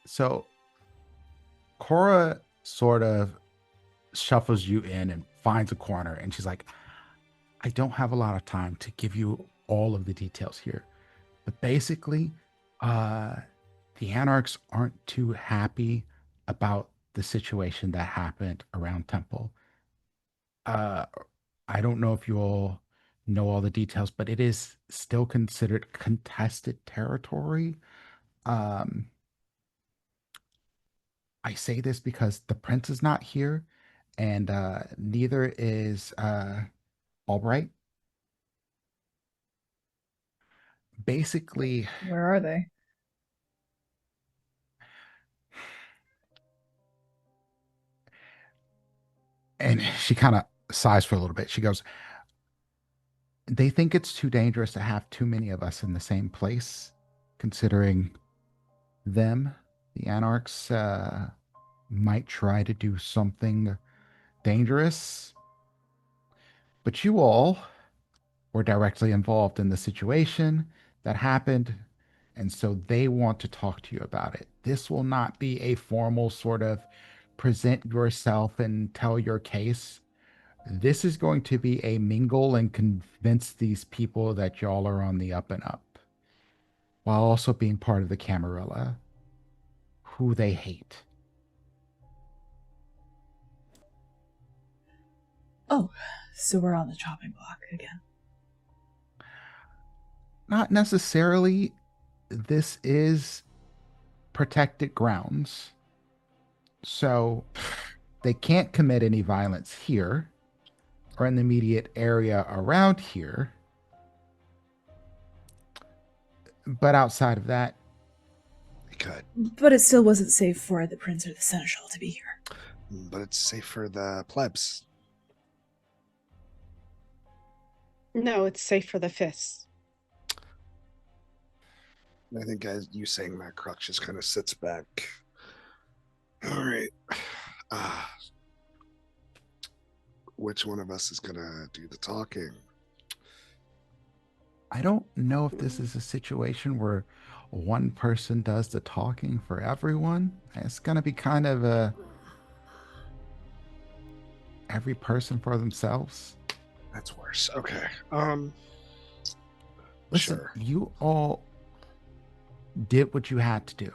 Speaker 1: So Cora sort of shuffles you in and finds a corner, and she's like, "I don't have a lot of time to give you all of the details here, but basically, uh, the Anarchs aren't too happy about the situation that happened around Temple. Uh, I don't know if you all know all the details, but it is still considered contested territory. Um, I say this because the prince is not here, and neither is Albright. Basically,
Speaker 2: Where are they?
Speaker 1: and she kind of sighs for a little bit. She goes, "They think it's too dangerous to have too many of us in the same place, considering them, the Anarchs, might try to do something dangerous. But you all were directly involved in the situation that happened, and so they want to talk to you about it. This will not be a formal sort of present yourself and tell your case. This is going to be a mingle and convince these people that y'all are on the up and up, while also being part of the Camarilla, who they hate."
Speaker 2: Oh, so we're on the chopping block again.
Speaker 1: Not necessarily. This is protected grounds. So they can't commit any violence here or in the immediate area around here. But outside of that,
Speaker 3: They could.
Speaker 2: But it still wasn't safe for the prince or the seneschal to be here.
Speaker 3: But it's safe for the plebs.
Speaker 4: No, it's safe for the fists.
Speaker 3: I think as you saying that, Crux just kind of sits back. All right. Uh, which one of us is gonna do the talking?
Speaker 1: I don't know if this is a situation where one person does the talking for everyone. It's going to be kind of a every person for themselves.
Speaker 3: That's worse. Okay.
Speaker 1: Listen,
Speaker 3: Sure.
Speaker 1: you all did what you had to do.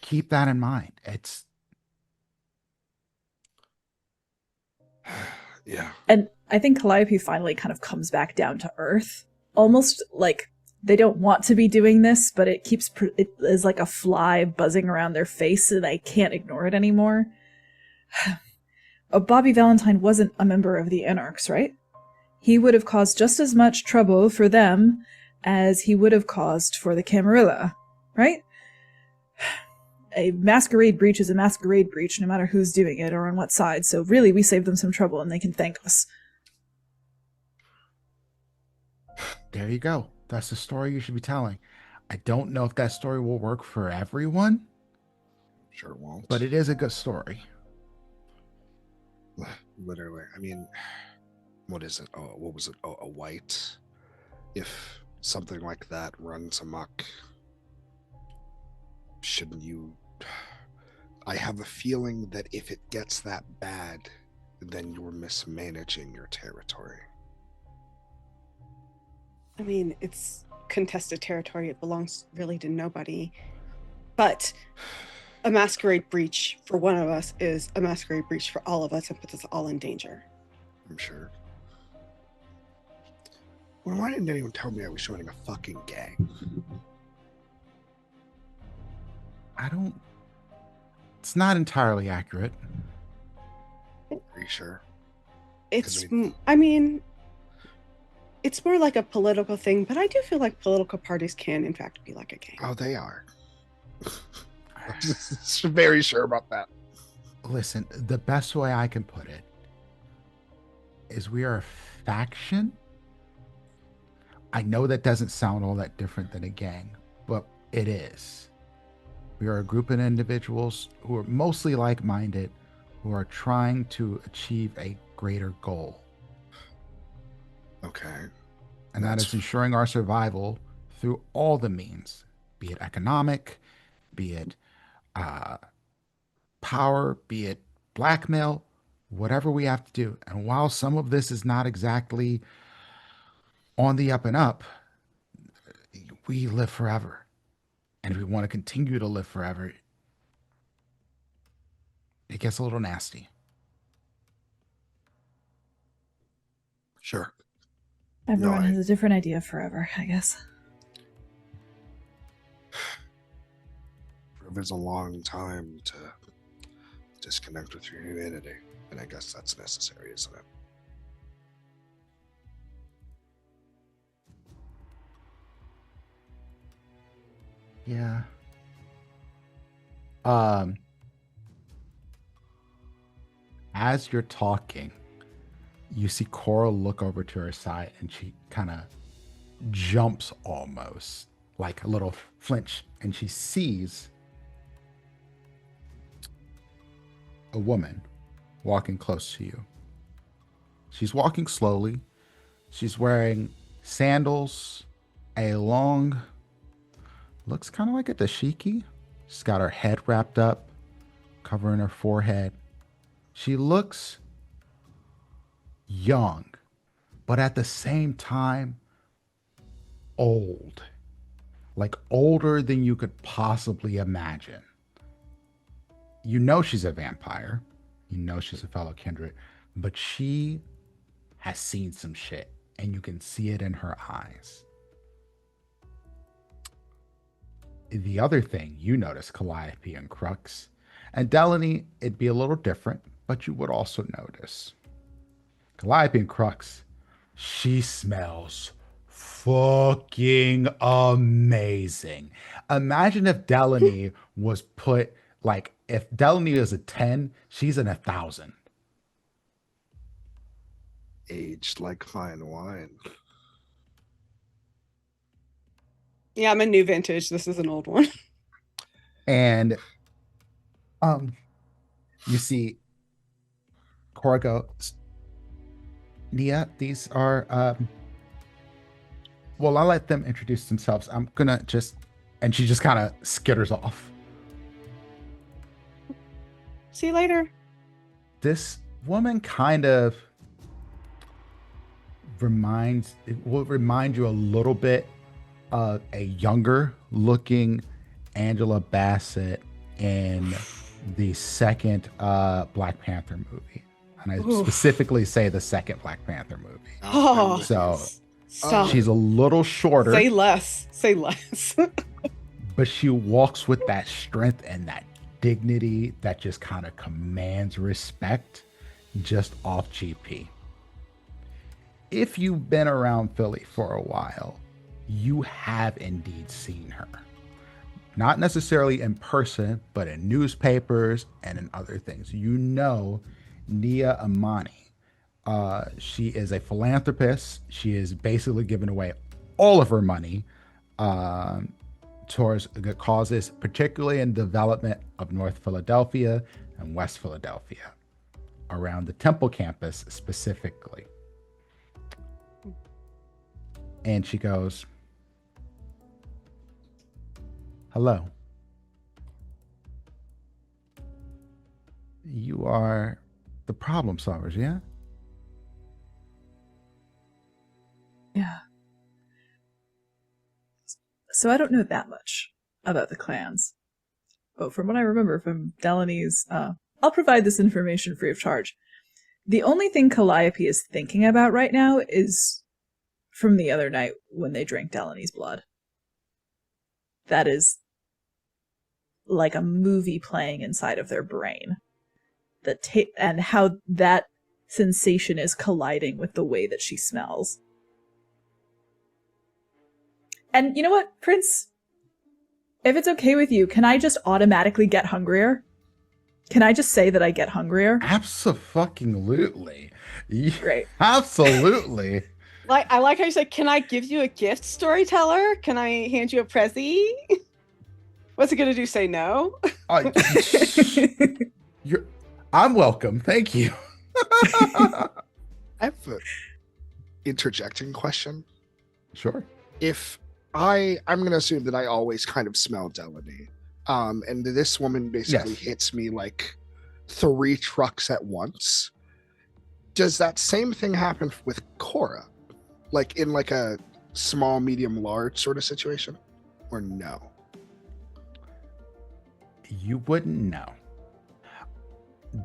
Speaker 1: Keep that in mind. It's
Speaker 3: Yeah.
Speaker 2: And I think Calliope finally kind of comes back down to earth, almost like they don't want to be doing this, but it it is like a fly buzzing around their face, and they can't ignore it anymore. Bobby Valentine wasn't a member of the Anarchs, right? He would have caused just as much trouble for them as he would have caused for the Camarilla, right? A masquerade breach is a masquerade breach, no matter who's doing it or on what side. So really, we saved them some trouble, and they can thank us.
Speaker 1: there you go. That's the story you should be telling. I don't know if that story will work for everyone,
Speaker 3: Sure won't.
Speaker 1: but it is a good story.
Speaker 3: Literally. I mean, what is it? Oh, what was it? Oh, a white. If something like that runs amok, shouldn't you? I have a feeling that if it gets that bad, then you're mismanaging your territory.
Speaker 4: I mean, it's contested territory. It belongs really to nobody. But a masquerade breach for one of us is a masquerade breach for all of us and puts us all in danger.
Speaker 3: I'm sure. Well, why didn't anyone tell me I was joining a fucking gang?
Speaker 1: It's not entirely accurate.
Speaker 3: Are you sure?
Speaker 4: It's, I mean, it's more like a political thing, but I do feel like political parties can, in fact, be like a gang.
Speaker 3: Oh, they are. I'm just very sure about that.
Speaker 1: Listen, the best way I can put it is we are a faction. I know that doesn't sound all that different than a gang, but it is. We are a group of individuals who are mostly like-minded, who are trying to achieve a greater goal.
Speaker 3: Okay.
Speaker 1: And that is ensuring our survival through all the means, be it economic, be it power, be it blackmail, whatever we have to do. And while some of this is not exactly on the up and up, we live forever. And we want to continue to live forever. It gets a little nasty.
Speaker 3: Sure.
Speaker 2: Everyone has a different idea of forever, I guess.
Speaker 3: Forever's a long time to disconnect with your humanity, and I guess that's necessary, isn't it?
Speaker 1: Yeah. As you're talking, you see Coral look over to her side and she kind of jumps almost, like a little flinch, and she sees a woman walking close to you. She's walking slowly. She's wearing sandals, a long, looks kind of like a dashiki. She's got her head wrapped up, covering her forehead. She looks young, but at the same time, old. Like older than you could possibly imagine. You know she's a vampire. You know she's a fellow kindred, but she has seen some shit, and you can see it in her eyes. The other thing you notice, Calliope and Crux, and Delaney, it'd be a little different, but you would also notice. Calliope and Crux, she smells fucking amazing. Imagine if Delaney was put, like, if Delaney is a 10, she's an 1,000.
Speaker 3: Aged like fine wine.
Speaker 4: Yeah, I'm a new vintage. This is an old one.
Speaker 1: And you see Cora go, Nia, these are well, I'll let them introduce themselves. I'm gonna just, and she just kind of skitters off.
Speaker 4: See you later.
Speaker 1: This woman kind of will remind you a little bit of a younger looking Angela Bassett in the second Black Panther movie. And I specifically say the second Black Panther movie.
Speaker 4: Oh,
Speaker 1: so
Speaker 4: stop.
Speaker 1: She's a little shorter.
Speaker 4: Say less. Say less.
Speaker 1: But she walks with that strength and that dignity that just kind of commands respect just off GP. If you've been around Philly for a while, you have indeed seen her. Not necessarily in person, but in newspapers and in other things. You know Nia Amani. She is a philanthropist. She is basically giving away all of her money towards good causes, particularly in development of North Philadelphia and West Philadelphia, around the Temple campus specifically. And she goes, hello. You are the problem solvers, yeah?
Speaker 2: Yeah. So I don't know that much about the clans. But from what I remember from Delaney's, I'll provide this information free of charge. The only thing Calliope is thinking about right now is from the other night when they drank Delaney's blood. That is like a movie playing inside of their brain. And how that sensation is colliding with the way that she smells. And you know what, Prince? If it's okay with you, can I just automatically get hungrier? Can I just say that I get hungrier?
Speaker 1: Absolutely.
Speaker 2: Great.
Speaker 1: Absolutely.
Speaker 4: I like how you said, "Can I give you a gift, storyteller? Can I hand you a prezi?" What's it gonna do? Say no?
Speaker 1: I'm welcome. Thank you.
Speaker 3: I have an interjecting question.
Speaker 1: Sure.
Speaker 3: If I'm going to assume that I always kind of smell Delaney, and this woman basically
Speaker 1: Yes.
Speaker 3: hits me like 3 trucks at once. Does that same thing happen with Cora, like in like a small, medium, large sort of situation, or no?
Speaker 1: You wouldn't know.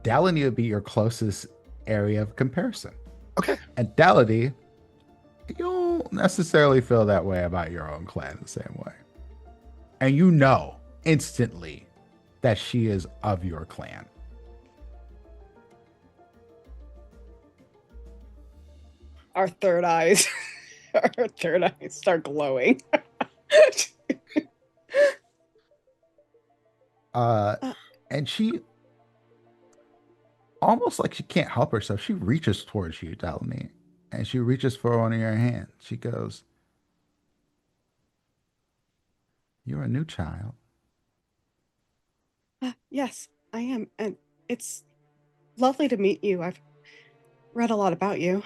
Speaker 1: Delaney would be your closest area of comparison.
Speaker 3: Okay.
Speaker 1: And Delaney, you don't necessarily feel that way about your own clan the same way. And you know instantly that she is of your clan.
Speaker 4: Our third eyes start glowing.
Speaker 1: And she almost like she can't help herself. She reaches towards you, Delaney, and she reaches for one of your hands. She goes, "You're a new child."
Speaker 4: Yes, I am, and it's lovely to meet you. I've read a lot about you.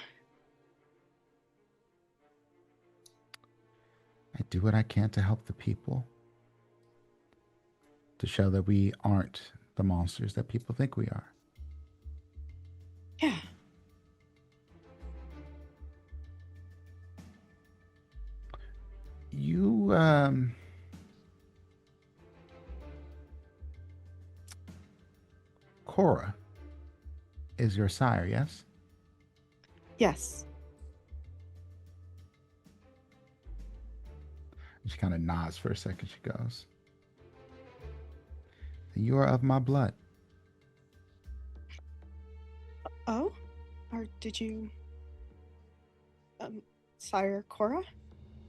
Speaker 1: I do what I can to help the people, to show that we aren't the monsters that people think we are.
Speaker 4: Yeah.
Speaker 1: You, Cora is your sire, yes?
Speaker 4: Yes.
Speaker 1: She kind of nods for a second. She goes, "You are of my blood."
Speaker 4: Oh? Or did you sire Cora?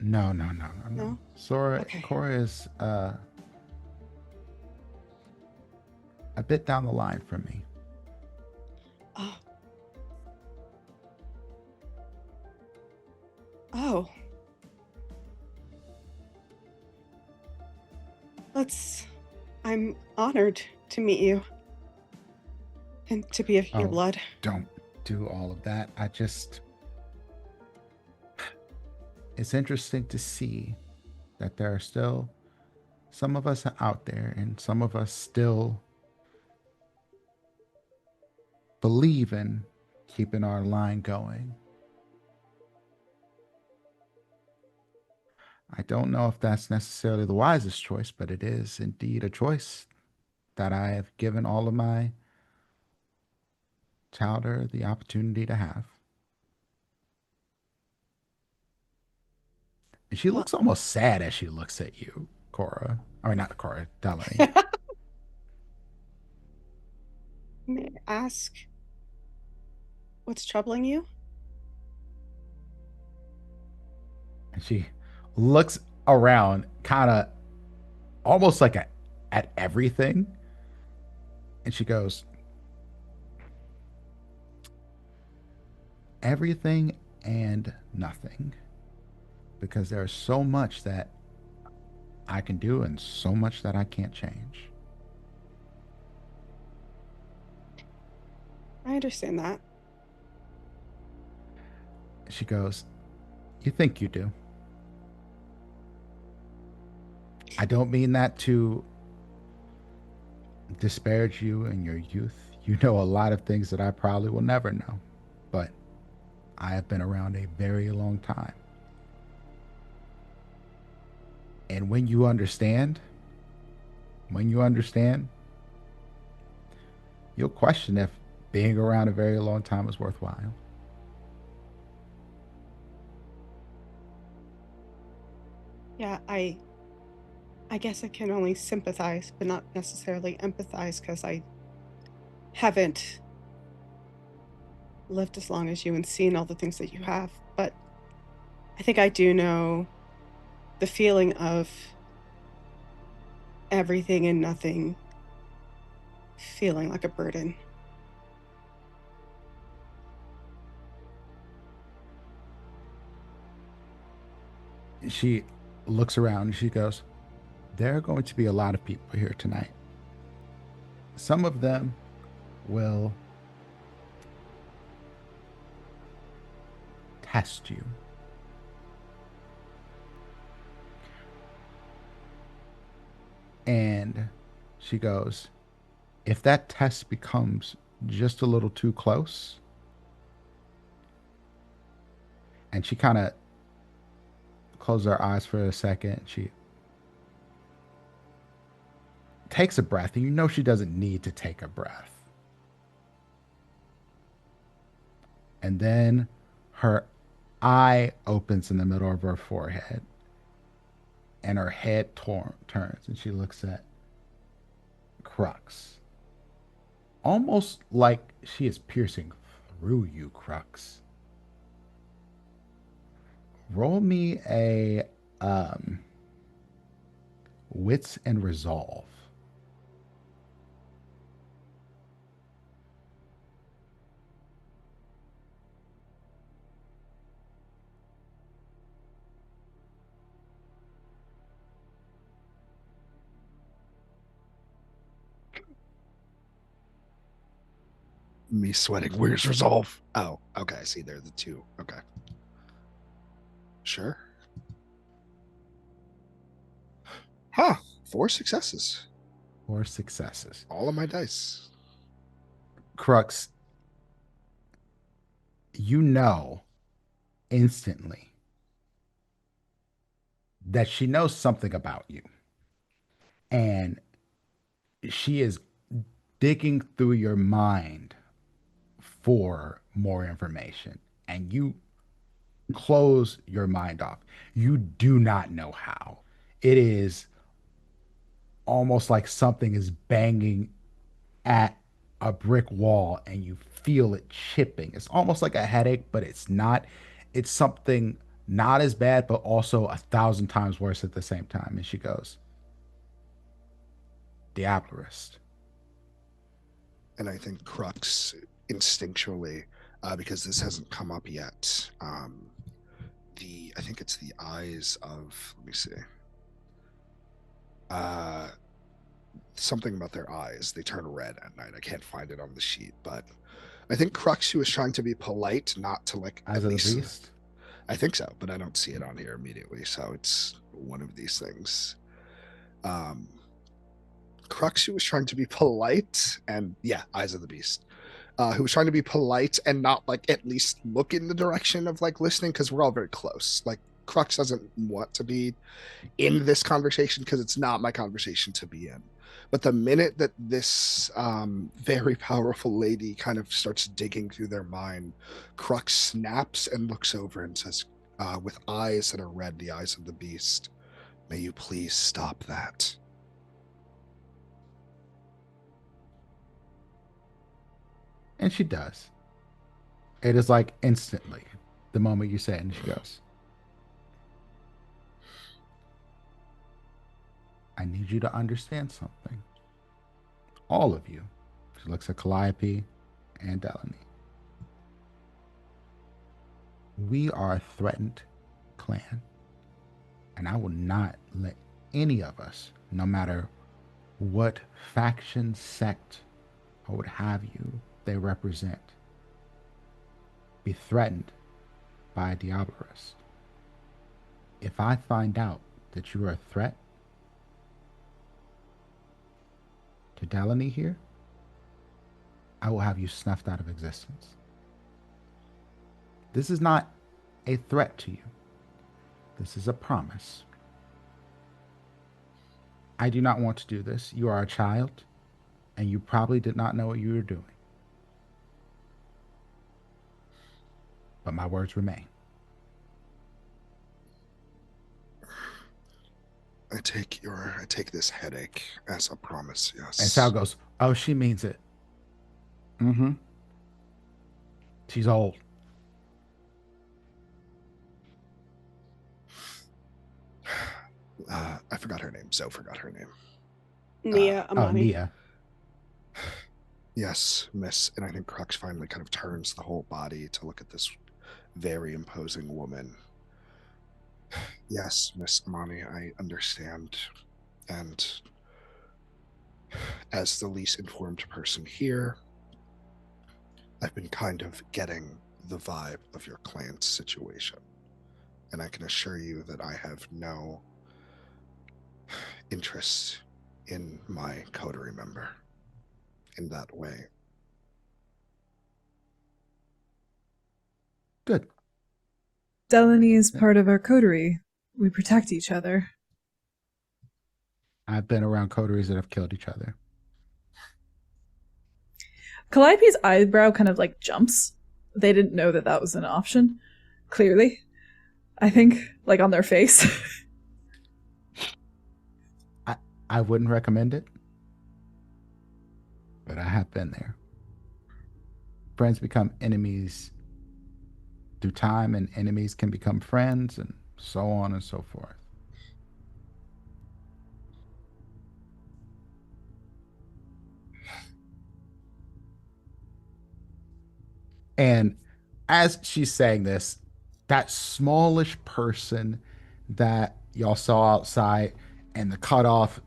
Speaker 1: No.
Speaker 4: No?
Speaker 1: Sora,
Speaker 4: Okay.
Speaker 1: Cora is a bit down the line from me.
Speaker 4: Oh. Oh. I'm honored to meet you. And to be of your blood.
Speaker 1: Don't do all of that. It's interesting to see that there are still some of us out there and some of us still believe in keeping our line going. I don't know if that's necessarily the wisest choice, but it is indeed a choice that I have given all of my chowder the opportunity to have. And she
Speaker 4: Well,
Speaker 1: looks almost sad as she looks at you, Cora. I mean, not Cora, Delaney.
Speaker 4: may I ask what's troubling you?
Speaker 1: And she looks around, kind of almost like at everything. And she goes, "Everything and nothing." Because there's so much that I can do and so much that I can't change.
Speaker 4: I understand that.
Speaker 1: She goes, "You think you do. I don't mean that to disparage you in your youth. You know a lot of things that I probably will never know, but I have been around a very long time. And when you understand, you'll question if being around a very long time is worthwhile.
Speaker 4: Yeah, I guess I can only sympathize, but not necessarily empathize, because I haven't lived as long as you and seen all the things that you have. But I think I do know the feeling of everything and nothing feeling like a burden.
Speaker 1: She looks around and she goes, there are going to be a lot of people here tonight. Some of them will test you. And she goes, if that test becomes just a little too close, and she kind of closes her eyes for a second, she takes a breath, and you know she doesn't need to take a breath. And then her eye opens in the middle of her forehead, and her head turns, and she looks at Crux. Almost like she is piercing through you, Crux. Roll me a wits and resolve.
Speaker 3: Me sweating. Where's resolve? Oh, okay. I see there the two. Okay. Sure. Huh. 4 successes.
Speaker 1: 4 successes.
Speaker 3: All of my dice.
Speaker 1: Crux, you know instantly that she knows something about you. And she is digging through your mind for more information. And you close your mind off. You do not know how. It is almost like something is banging at a brick wall and you feel it chipping. It's almost like a headache, but it's not. It's something not as bad, but also 1,000 times worse at the same time. And she goes, Diablerist.
Speaker 3: And I think Crux instinctually, because this hasn't come up yet, I think it's the eyes of, let me see. Something about their eyes. They turn red at night. I can't find it on the sheet, but I think Crux was trying to be polite, not to like
Speaker 1: Eyes
Speaker 3: at
Speaker 1: of the
Speaker 3: least.
Speaker 1: Beast.
Speaker 3: I think so, but I don't see it on here immediately, so it's one of these things. Um, Crux, who was trying to be polite, and yeah, Eyes of the Beast, who was trying to be polite and not like at least look in the direction of like listening, because we're all very close. Like Crux doesn't want to be in this conversation because it's not my conversation to be in. But the minute that this very powerful lady kind of starts digging through their mind, Crux snaps and looks over and says, with eyes that are red, the eyes of the beast, may you please stop that.
Speaker 1: And she does. It is like instantly the moment you say it, and she goes, I need you to understand something. All of you. She looks at Calliope and Delaney. We are a threatened clan, and I will not let any of us, no matter what faction, sect, or what have you they represent, be threatened by a Diablerist. If I find out that you are a threat to Delaney here, I will have you snuffed out of existence. This is not a threat to you. This is a promise. I do not want to do this. You are a child, and you probably did not know what you were doing. But my words remain.
Speaker 3: I take this headache as a promise,
Speaker 1: And Sal
Speaker 3: yes.
Speaker 1: goes, "Oh, she means it. Mm-hmm. She's old."
Speaker 3: I forgot her name. Zoe forgot her name.
Speaker 4: Nia
Speaker 1: Oh,
Speaker 4: Amani.
Speaker 1: Nia.
Speaker 3: Yes, miss. And I think Crux finally kind of turns the whole body to look at this very imposing woman. Yes, Miss Amani, I understand. And as the least informed person here, I've been kind of getting the vibe of your client's situation. And I can assure you that I have no interest in my coterie member in that way.
Speaker 1: Good.
Speaker 2: Delaney is part of our coterie. We protect each other.
Speaker 1: I've been around coteries that have killed each other.
Speaker 2: Calliope's eyebrow kind of like jumps. They didn't know that that was an option. Clearly, I think, like on their face.
Speaker 1: I, I wouldn't recommend it, but I have been there. Friends become enemies through time, and enemies can become friends, and so on and so forth. And as she's saying this, that smallish person that y'all saw outside and the cutoff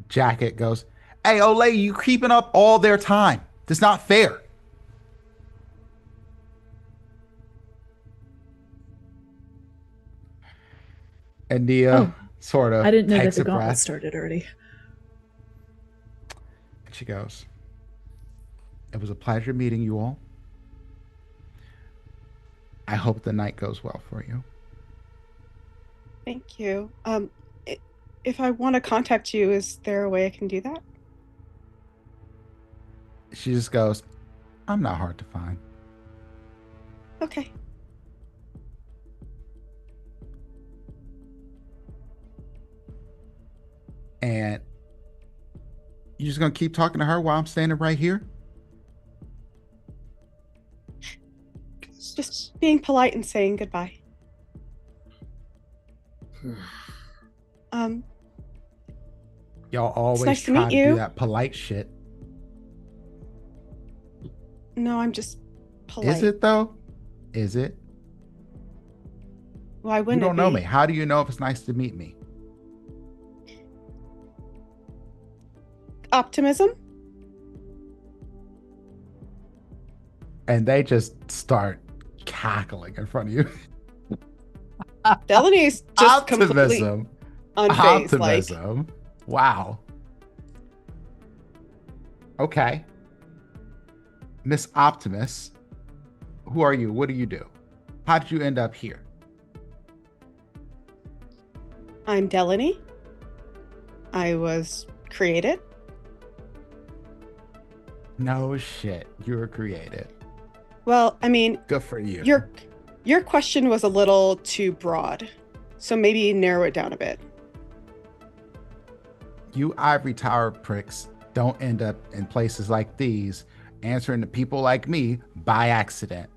Speaker 1: jacket goes, "Hey, Olay, you keeping up all their time. That's not fair." And Nia
Speaker 2: Oh,
Speaker 1: sort
Speaker 2: I
Speaker 1: of
Speaker 2: didn't know that
Speaker 1: takes
Speaker 2: the
Speaker 1: a
Speaker 2: gauntlet
Speaker 1: breath
Speaker 2: started already.
Speaker 1: and she goes, "It was a pleasure meeting you all. I hope the night goes well for you."
Speaker 4: Thank you. If I want to contact you, is there a way I can do that?
Speaker 1: She just goes, "I'm not hard to find."
Speaker 4: Okay.
Speaker 1: And you just gonna keep talking to her while I'm standing right here?
Speaker 4: Just being polite and saying goodbye. Um,
Speaker 1: Y'all
Speaker 4: it's
Speaker 1: always
Speaker 4: nice to
Speaker 1: try
Speaker 4: meet
Speaker 1: to do
Speaker 4: you.
Speaker 1: that polite shit.
Speaker 4: No, I'm just
Speaker 1: Is
Speaker 4: polite.
Speaker 1: it though? Is it?
Speaker 4: Why
Speaker 1: You
Speaker 4: wouldn't it
Speaker 1: don't know me.
Speaker 4: be?
Speaker 1: How do you know if it's nice to meet me?
Speaker 4: Optimism?
Speaker 1: And they just start cackling in front of you.
Speaker 4: Delaney's just completely
Speaker 1: Optimism.
Speaker 4: unfazed. Like,
Speaker 1: Optimism. Wow. Okay. Miss Optimus, who are you? What do you do? How did you end up here?
Speaker 4: I'm Delaney. I was created.
Speaker 1: No shit. You were created.
Speaker 4: Well, I mean,
Speaker 1: Good for you.
Speaker 4: your question was a little too broad. So maybe narrow it down a bit.
Speaker 1: You ivory tower pricks don't end up in places like these answering to people like me by accident.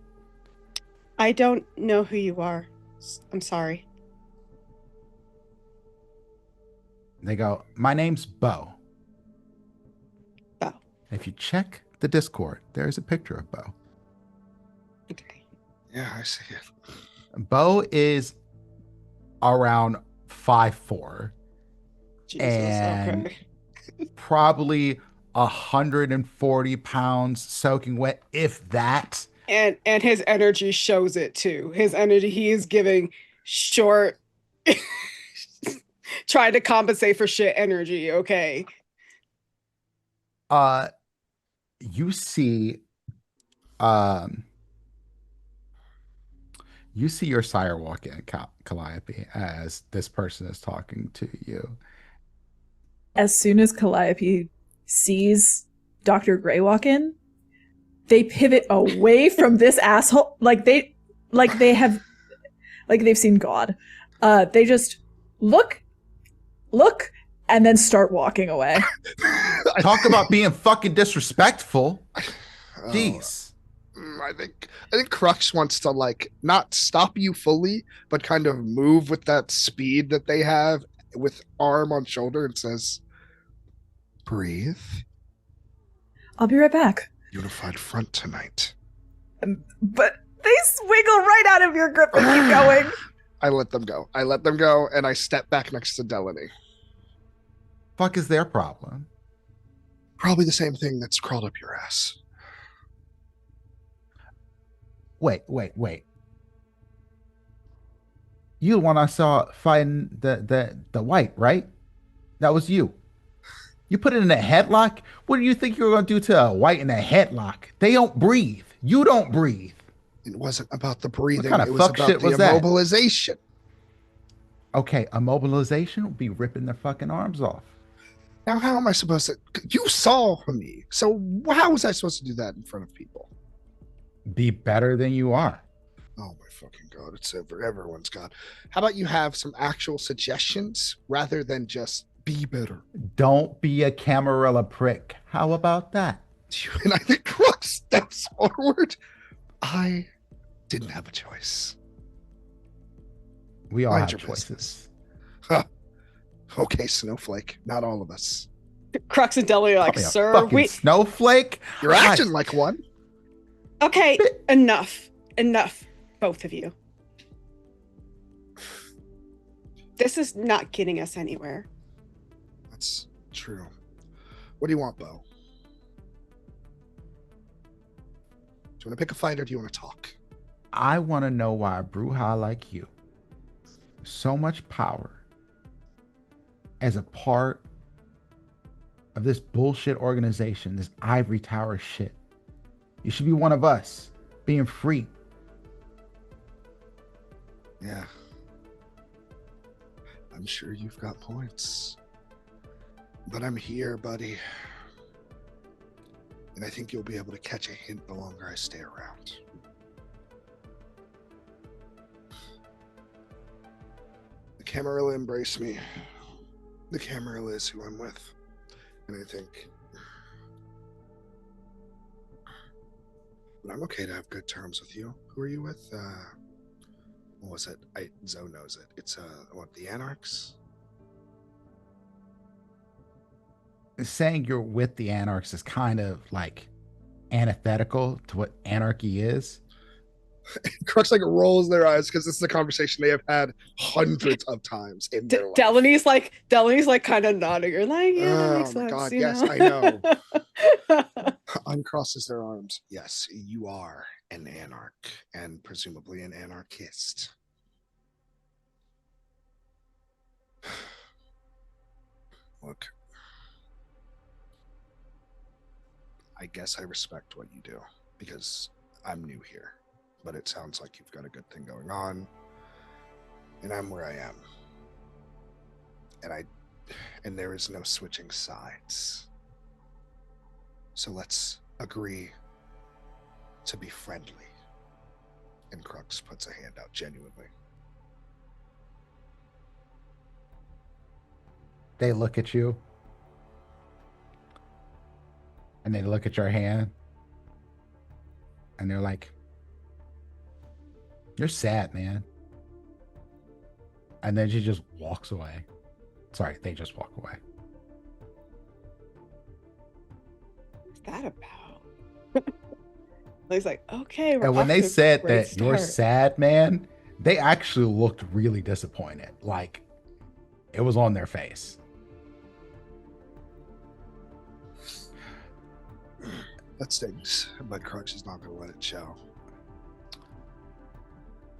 Speaker 4: I don't know who you are. I'm sorry.
Speaker 1: They go, "My name's Bo."
Speaker 4: Oh,
Speaker 1: If you check the Discord, there's a picture of Bo.
Speaker 4: okay.
Speaker 3: Yeah, I see it.
Speaker 1: Bo is around 5'4"
Speaker 4: Jesus.
Speaker 1: and
Speaker 4: Okay.
Speaker 1: probably 140 pounds soaking wet, if that.
Speaker 4: And his energy shows it too. His energy, he is giving short, trying to compensate for shit energy. Okay.
Speaker 1: Uh, you see, um, you see your sire walk in, Calliope, as this person is talking to you.
Speaker 2: as soon as Calliope sees Dr. Gray walk in, they pivot away from this asshole. They've seen God. They just look, and then start walking away.
Speaker 1: Talk about being fucking disrespectful.
Speaker 3: Oh,
Speaker 1: Jeez.
Speaker 3: I think Crux wants to like not stop you fully, but kind of move with that speed that they have with arm on shoulder and says, breathe.
Speaker 2: I'll be right back.
Speaker 3: Unified front tonight.
Speaker 2: But they wiggle right out of your grip and keep going.
Speaker 3: I let them go, and I step back next to Delaney.
Speaker 1: Fuck is their problem?
Speaker 3: Probably the same thing that's crawled up your ass.
Speaker 1: Wait. You the one I saw fighting the white, right? That was you. You put it in a headlock? What do you think you're gonna do to a white in a headlock? They don't breathe. You don't breathe.
Speaker 3: It wasn't about the breathing.
Speaker 1: What kind of
Speaker 3: it was
Speaker 1: fuck
Speaker 3: about
Speaker 1: shit
Speaker 3: the
Speaker 1: was that?
Speaker 3: immobilization.
Speaker 1: Okay, immobilization will be ripping their fucking arms off.
Speaker 3: Now, how am I supposed to? You saw me, so how was I supposed to do that in front of people?
Speaker 1: Be better than you are.
Speaker 3: Oh my fucking god! It's over. Everyone's god. How about you have some actual suggestions rather than just be better?
Speaker 1: Don't be a Camarilla prick. How about that?
Speaker 3: And I think Crux steps forward. I didn't have a choice.
Speaker 1: We all
Speaker 3: Mind
Speaker 1: have
Speaker 3: your
Speaker 1: choices.
Speaker 3: business. Huh. Okay, Snowflake. Not all of us.
Speaker 4: Crux and Delaney are like,
Speaker 1: Call me a
Speaker 4: sir,
Speaker 1: fucking snowflake.
Speaker 3: You're acting like one.
Speaker 4: Okay, enough, both of you. This is not getting us anywhere.
Speaker 3: That's true. What do you want, Bo? Do you want to pick a fight or do you want to talk?
Speaker 1: I want to know why a Bruja like you, so much power, as a part of this bullshit organization, this ivory tower shit. You should be one of us, being free.
Speaker 3: Yeah. I'm sure you've got points. But I'm here, buddy. And I think you'll be able to catch a hint the longer I stay around. The Camarilla embrace me. The Camarilla is who I'm with. And I think... But I'm okay to have good terms with you. Who are you with? What was it? Zoe knows it. It's what, the Anarchs?
Speaker 1: Saying you're with the Anarchs is kind of like antithetical to what anarchy is.
Speaker 3: Crux like rolls their eyes because this is a conversation they have had hundreds of times in their life.
Speaker 4: Delaney's like kind of nodding. You're like, yeah, that makes
Speaker 3: Oh my
Speaker 4: sense.
Speaker 3: god,
Speaker 4: you
Speaker 3: yes,
Speaker 4: know?
Speaker 3: I know. Uncrosses their arms. Yes, you are an anarch and presumably an anarchist. Look, I guess I respect what you do because I'm new here, but it sounds like you've got a good thing going on, and I'm where I am, and there is no switching sides. So let's agree to be friendly. And Crux puts a hand out genuinely.
Speaker 1: They look at you. And they look at your hand. And they're like, you're sad, man. And then she just walks away. Sorry, they just walk away.
Speaker 4: What's that about? He's like, okay.
Speaker 1: And when they said that you're sad, man, they actually looked really disappointed. Like, it was on their face.
Speaker 3: That stings, but Crux is not going to let it show.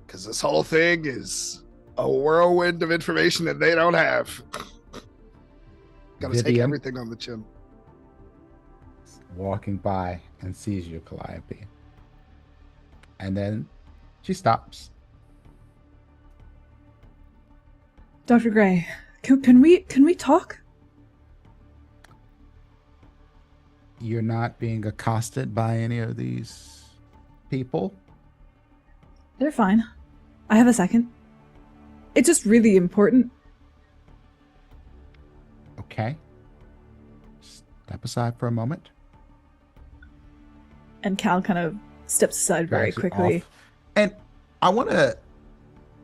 Speaker 3: Because this whole thing is a whirlwind of information that they don't have. Got to take everything on the chin.
Speaker 1: Walking by and sees you, Calliope. And then she stops.
Speaker 2: Dr. Gray, can we talk?
Speaker 1: you're not being accosted by any of these people?
Speaker 2: They're fine. I have a second. It's just really important.
Speaker 1: Okay. Step aside for a moment.
Speaker 2: And Cal kind of steps aside very
Speaker 1: Drags you
Speaker 2: quickly.
Speaker 1: off. And I want to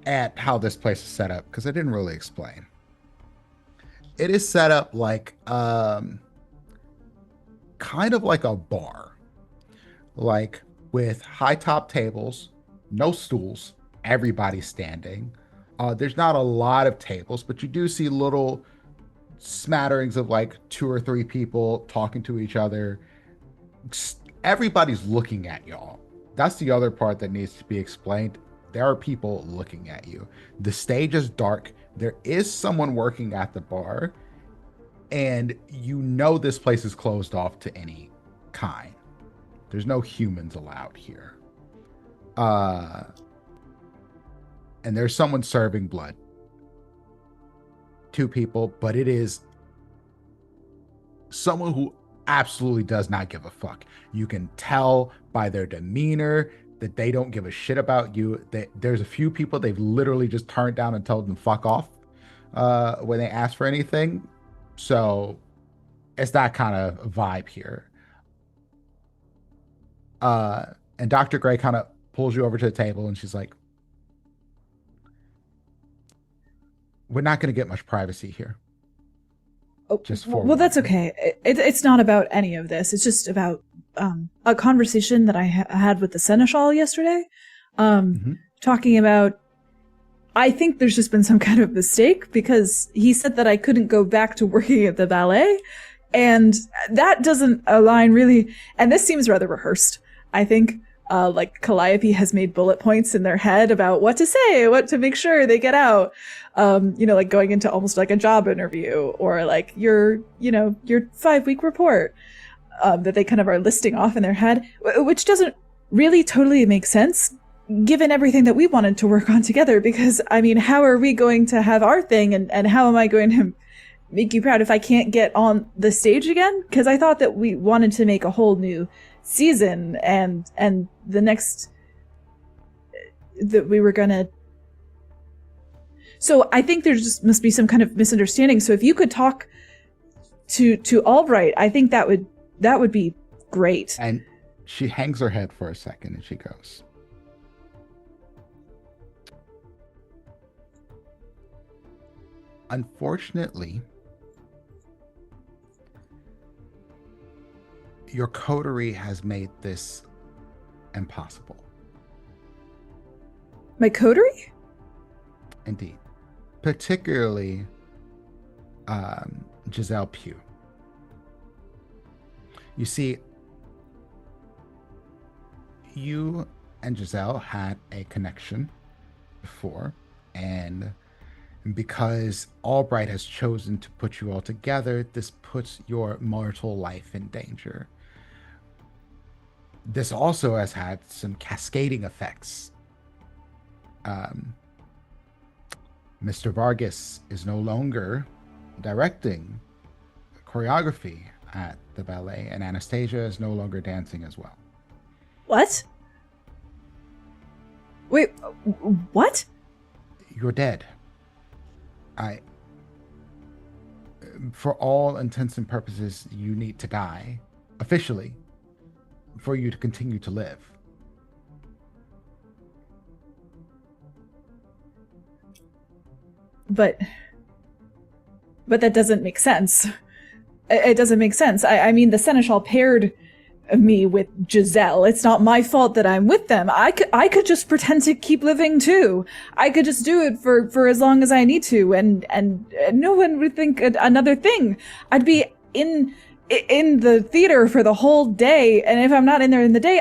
Speaker 1: add how this place is set up because I didn't really explain. It is set up like kind of like a bar, like with high top tables, no stools, everybody standing. There's not a lot of tables, but you do see little smatterings of like two or three people talking to each other. Everybody's looking at y'all. That's the other part that needs to be explained. There are people looking at you. The stage is dark. There is someone working at the bar, and you know this place is closed off to any kind. There's no humans allowed here. And there's someone serving blood. Two people, but it is someone who absolutely does not give a fuck. You can tell by their demeanor that they don't give a shit about you. There's a few people they've literally just turned down and told them fuck off when they ask for anything. So it's that kind of vibe here. And Dr. Gray kind of pulls you over to the table and she's like, we're not going to get much privacy here.
Speaker 2: Oh,
Speaker 1: Just
Speaker 2: well, that's okay. It's not about any of this. It's just about a conversation that I had with the seneschal yesterday, talking about. I think there's just been some kind of mistake because he said that I couldn't go back to working at the ballet, and that doesn't align really. And this seems rather rehearsed. I think. Like Calliope has made bullet points in their head about what to say, what to make sure they get out. Like going into almost like a job interview or like your 5-week report that they kind of are listing off in their head, which doesn't really totally make sense given everything that we wanted to work on together. Because I mean, how are we going to have our thing and how am I going to make you proud if I can't get on the stage again? Because I thought that we wanted to make a whole new season and the next that we were gonna. So I think there just must be some kind of misunderstanding. So if you could talk to Albright, I think that would be great.
Speaker 1: And she hangs her head for a second and she goes, unfortunately, your coterie has made this impossible.
Speaker 2: My coterie?
Speaker 1: Indeed. Particularly Giselle Pugh. You see, you and Giselle had a connection before, and because Albright has chosen to put you all together, this puts your mortal life in danger. This also has had some cascading effects. Mr. Vargas is no longer directing choreography at the ballet, and Anastasia is no longer dancing as well.
Speaker 2: What? Wait, what?
Speaker 1: You're dead. For all intents and purposes, you need to die, officially, for you to continue to live.
Speaker 2: But that doesn't make sense. It doesn't make sense. I mean, the Seneschal paired me with Giselle. It's not my fault that I'm with them. I could just pretend to keep living too. I could just do it for as long as I need to, and no one would think another thing. I'd be in the theater for the whole day, and if I'm not in there in the day,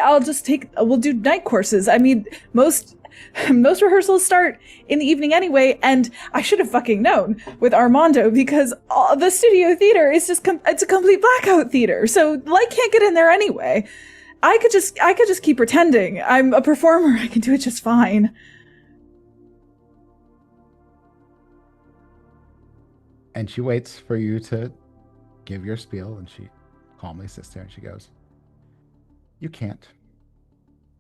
Speaker 2: we'll do night courses. I mean, most rehearsals start in the evening anyway, and I should have fucking known with Armando because the studio theater is just it's a complete blackout theater, so light can't get in there anyway. I could just keep pretending. I'm a performer. I can do it just fine.
Speaker 1: And she waits for you to give your spiel, and she calmly sits there and she goes, "You can't.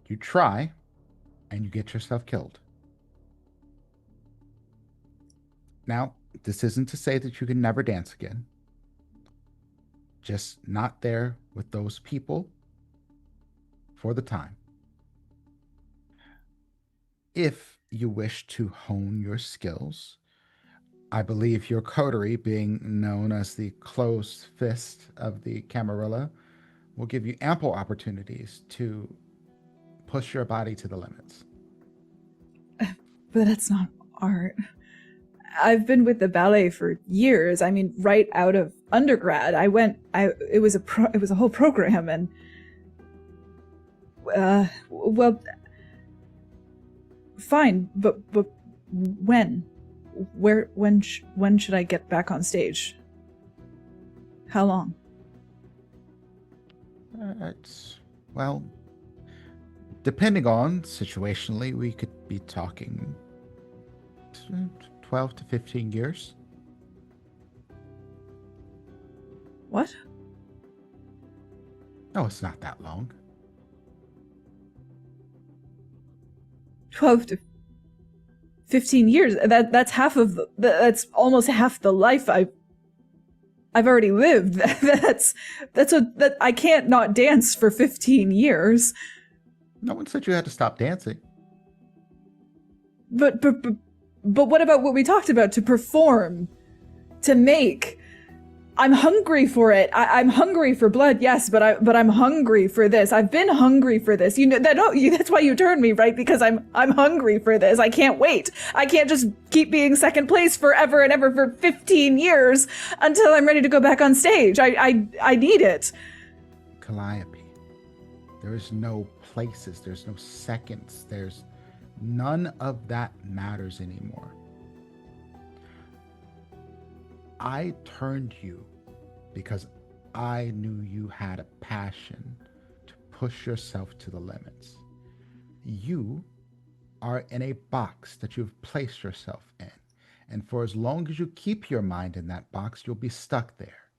Speaker 1: You try, and you get yourself killed. Now, this isn't to say that you can never dance again. Just not there with those people for the time. If you wish to hone your skills, I believe your coterie, being known as the closed fist of the Camarilla, will give you ample opportunities to push your body to the limits."
Speaker 2: But that's not art. I've been with the ballet for years. I mean, right out of undergrad, it was a whole program, and well, fine, but when, when should I get back on stage? How long?
Speaker 1: Well, depending on situationally, we could be talking 12 to 15 years.
Speaker 2: What?
Speaker 1: No, it's not that long.
Speaker 2: 12 to 15 years. That's almost half the life I've already lived. That I can't not dance for 15 years.
Speaker 1: No one said you had to stop dancing.
Speaker 2: But what about what we talked about? To perform, to make. I'm hungry for it. I'm hungry for blood, yes, but I'm hungry for this. I've been hungry for this. You know that. No, that's why you turned me, right? Because I'm hungry for this. I can't wait. I can't just keep being second place forever and ever for 15 years until I'm ready to go back on stage. I need it.
Speaker 1: Calliope, there is no places. There's no seconds. There's none of that matters anymore. I turned you because I knew you had a passion to push yourself to the limits. You are in a box that you've placed yourself in. And for as long as you keep your mind in that box, you'll be stuck there.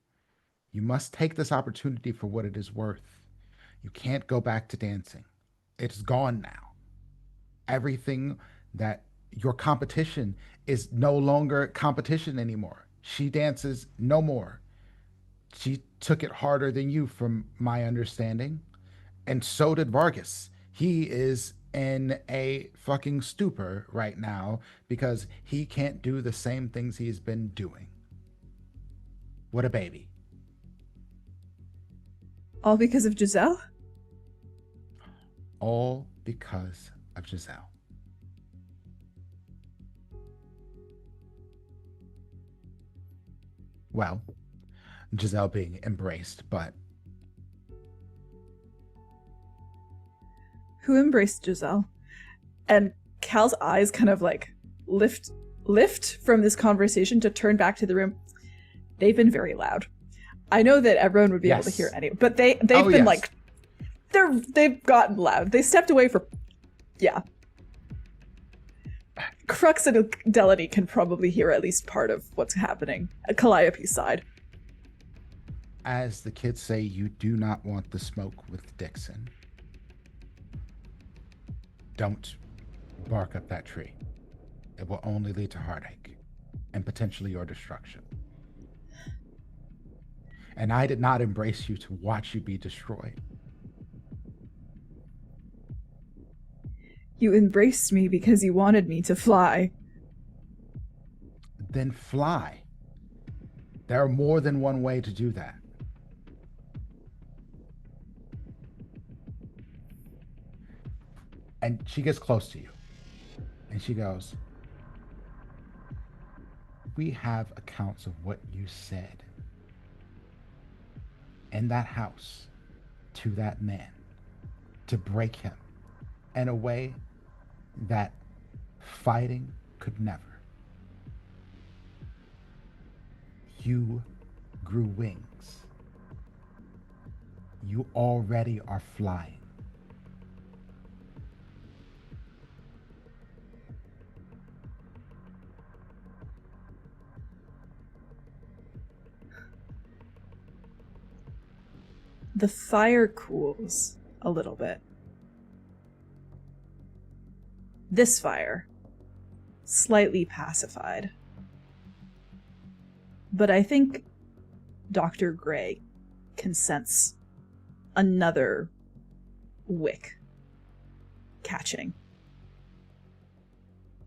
Speaker 1: You must take this opportunity for what it is worth. You can't go back to dancing. It's gone now. Everything that your competition is no longer competition anymore. She dances no more. She took it harder than you, from my understanding. And so did Vargas. He is in a fucking stupor right now because he can't do the same things he's been doing. What a baby.
Speaker 2: All because of Giselle?
Speaker 1: All because of Giselle. Well, Giselle being embraced, but
Speaker 2: Who embraced Giselle? And Cal's eyes kind of like lift from this conversation to turn back to the room. They've been very loud. I know that everyone would be able to hear anyway, but they've been like they've gotten loud. They stepped away for Crux and Delany can probably hear at least part of what's happening at Calliope's side.
Speaker 1: As the kids say, you do not want the smoke with Dixon. Don't bark up that tree. It will only lead to heartache and potentially your destruction. And I did not embrace you to watch you be destroyed.
Speaker 2: You embraced me because you wanted me to fly.
Speaker 1: Then fly. There are more than one way to do that. And she gets close to you. And she goes, "We have accounts of what you said in that house to that man to break him in a way that fighting could never. You grew wings. You already are flying.
Speaker 2: The fire cools a little bit. This fire, slightly pacified. But I think Dr. Gray can sense another wick catching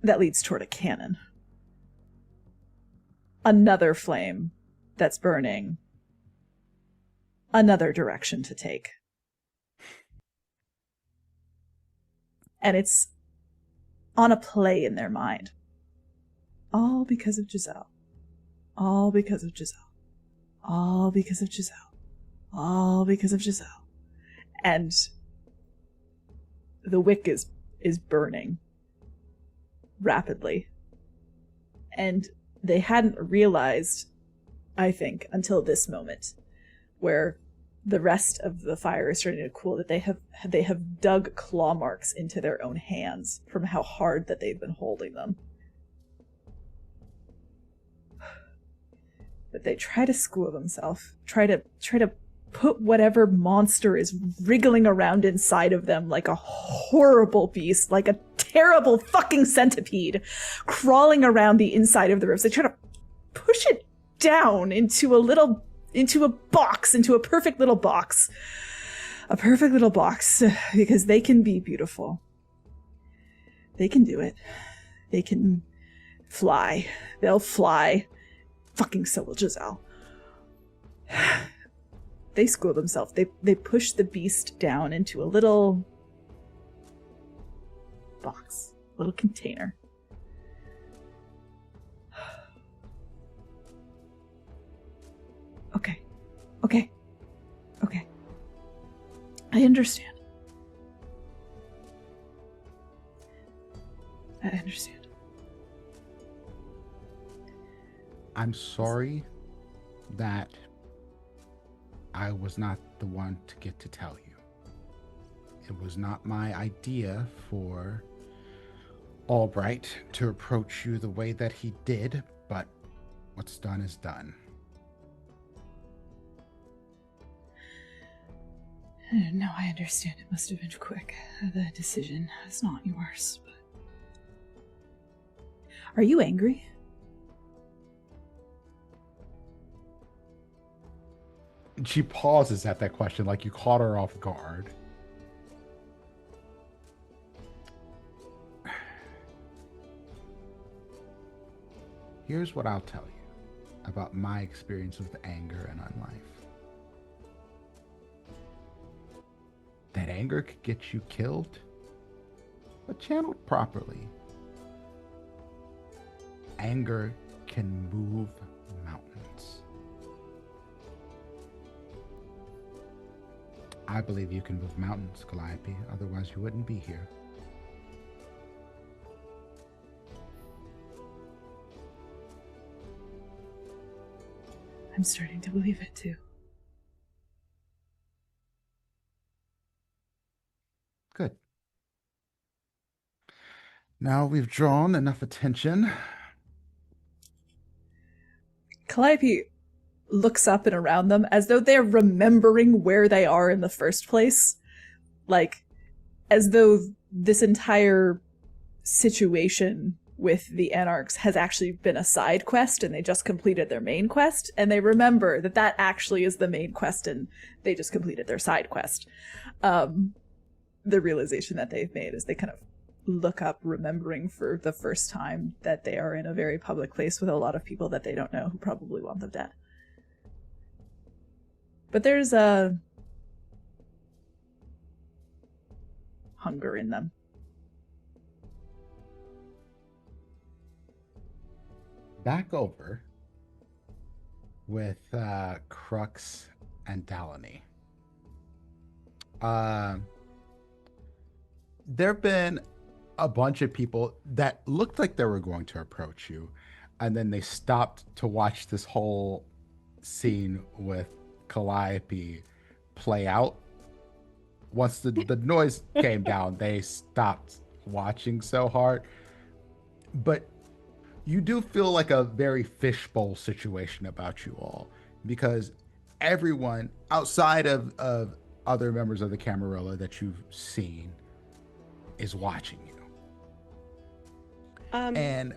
Speaker 2: that leads toward a cannon. Another flame that's burning. Another direction to take. And it's on a play in their mind. All because of Giselle. All because of Giselle. All because of Giselle. All because of Giselle. And the wick is burning rapidly. And they hadn't realized, I think, until this moment, where the rest of the fire is starting to cool, that they have dug claw marks into their own hands from how hard that they've been holding them. But they try to school themselves, try to put whatever monster is wriggling around inside of them like a horrible beast, like a terrible fucking centipede crawling around the inside of the ribs. They try to push it down into a box, into a perfect little box. A perfect little box, because they can be beautiful. They can do it. They can fly. They'll fly. Fucking so will Giselle. They school themselves. They push the beast down into a little box, little container. Okay. I understand.
Speaker 1: I'm sorry that I was not the one to get to tell you. It was not my idea for Albright to approach you the way that he did, but what's done is done.
Speaker 2: No, I understand. It must have been quick. The decision is not yours. But... Are you angry?
Speaker 1: She pauses at that question like you caught her off guard. Here's what I'll tell you about my experience with anger and on life. That anger could get you killed, but channeled properly, anger can move mountains. I believe you can move mountains, Calliope, otherwise you wouldn't be here.
Speaker 2: I'm starting to believe it too.
Speaker 1: Good. Now we've drawn enough attention.
Speaker 2: Calliope looks up and around them as though they're remembering where they are in the first place. Like, as though this entire situation with the Anarchs has actually been a side quest and they just completed their main quest, and they remember that that actually is the main quest and they just completed their side quest. The realization that they've made is they kind of look up, remembering for the first time that they are in a very public place with a lot of people that they don't know who probably want them dead. But there's a hunger in them.
Speaker 1: Back over with Crux and Dalany. There have been a bunch of people that looked like they were going to approach you, and then they stopped to watch this whole scene with Calliope play out. Once the noise came down, they stopped watching so hard. But you do feel like a very fishbowl situation about you all, because everyone outside of other members of the Camarilla that you've seen is watching you.
Speaker 4: Um,
Speaker 1: And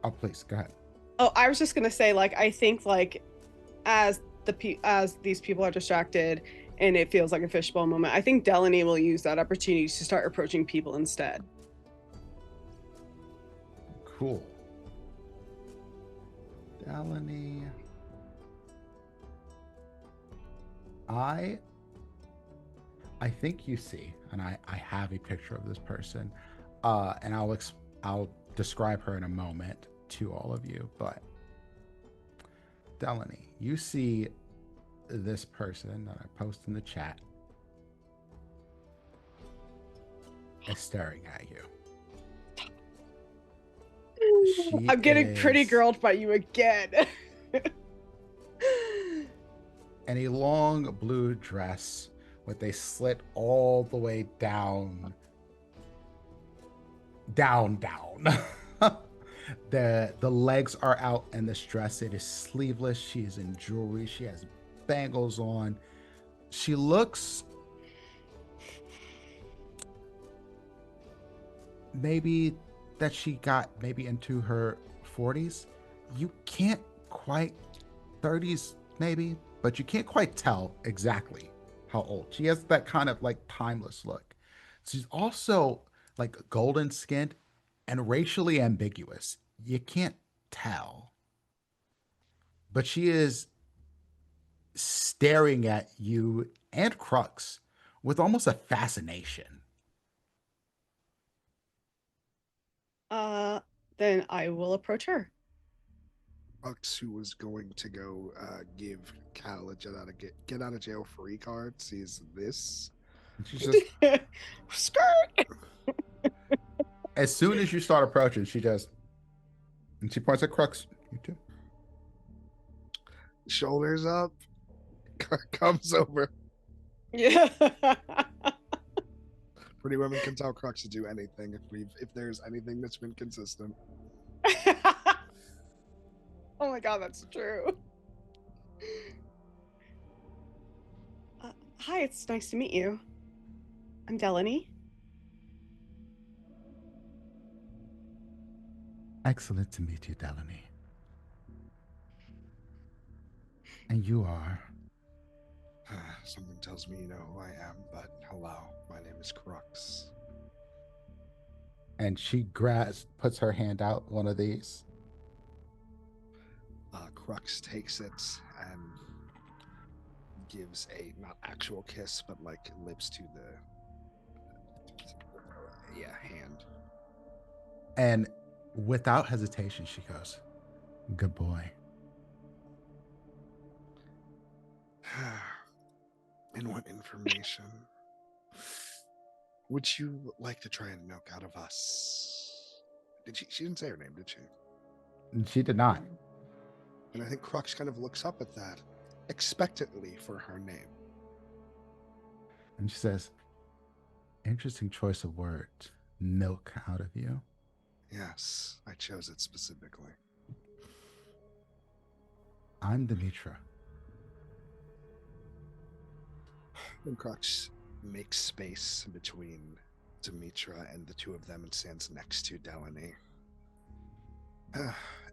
Speaker 1: oh, please go ahead.
Speaker 4: oh, I was just gonna say, like, I think like as as these people are distracted and it feels like a fishbowl moment, I think Delaney will use that opportunity to start approaching people instead.
Speaker 1: Cool. Delaney. I think you see, and I have a picture of this person, and I'll describe her in a moment to all of you. But Delaney, you see this person that I post in the chat is staring at you. She
Speaker 4: I'm getting pretty
Speaker 1: is
Speaker 4: girled by you again.
Speaker 1: in a long blue dress with a slit all the way down. The legs are out and this dress, it is sleeveless. She is in jewelry. She has bangles on. She looks maybe that she got maybe into her 40s. You can't quite 30s maybe, but you can't quite tell exactly how old. She has that kind of like timeless look. She's also like golden skinned and racially ambiguous. You can't tell. But she is staring at you and Crux with almost a fascination.
Speaker 4: uh, then I will approach her.
Speaker 3: Ux, who was going to go give Cal a get out of jail free card, sees this.
Speaker 1: And she's just,
Speaker 4: Skirt.
Speaker 1: as soon as you start approaching, and she points at Crux. You too.
Speaker 3: Shoulders up, comes over.
Speaker 4: Yeah.
Speaker 3: Pretty women can tell Crux to do anything if there's anything that's been consistent.
Speaker 4: Oh my god, that's true. Hi, it's nice to meet you. I'm Delaney.
Speaker 1: Excellent to meet you, Delaney. And you are.
Speaker 3: Something tells me you know who I am, but hello, my name is Crux.
Speaker 1: And she puts her hand out, one of these.
Speaker 3: Crux takes it and gives a not actual kiss, but like lips to the hand.
Speaker 1: And without hesitation, she goes, "Good boy."
Speaker 3: And what information would you like to try and milk out of us? She didn't say her name, did she?
Speaker 1: And she did not.
Speaker 3: And I think Crux kind of looks up at that expectantly for her name.
Speaker 1: And she says, "Interesting choice of words. Milk out of you."
Speaker 3: Yes, I chose it specifically.
Speaker 1: "I'm Demetra."
Speaker 3: And Crux makes space between Demetra and the two of them and stands next to Delaney.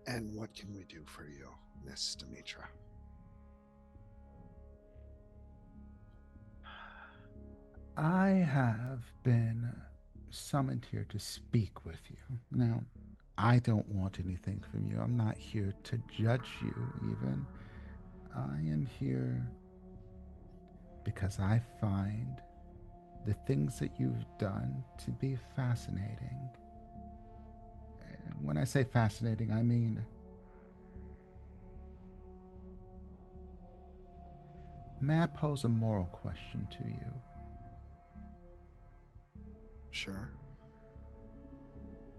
Speaker 3: And what can we do for you, Miss Demetra?
Speaker 1: "I have been summoned here to speak with you. Now, I don't want anything from you. I'm not here to judge you, even. I am here because I find the things that you've done to be fascinating. And when I say fascinating, I mean, may I pose a moral question to you?
Speaker 3: Sure.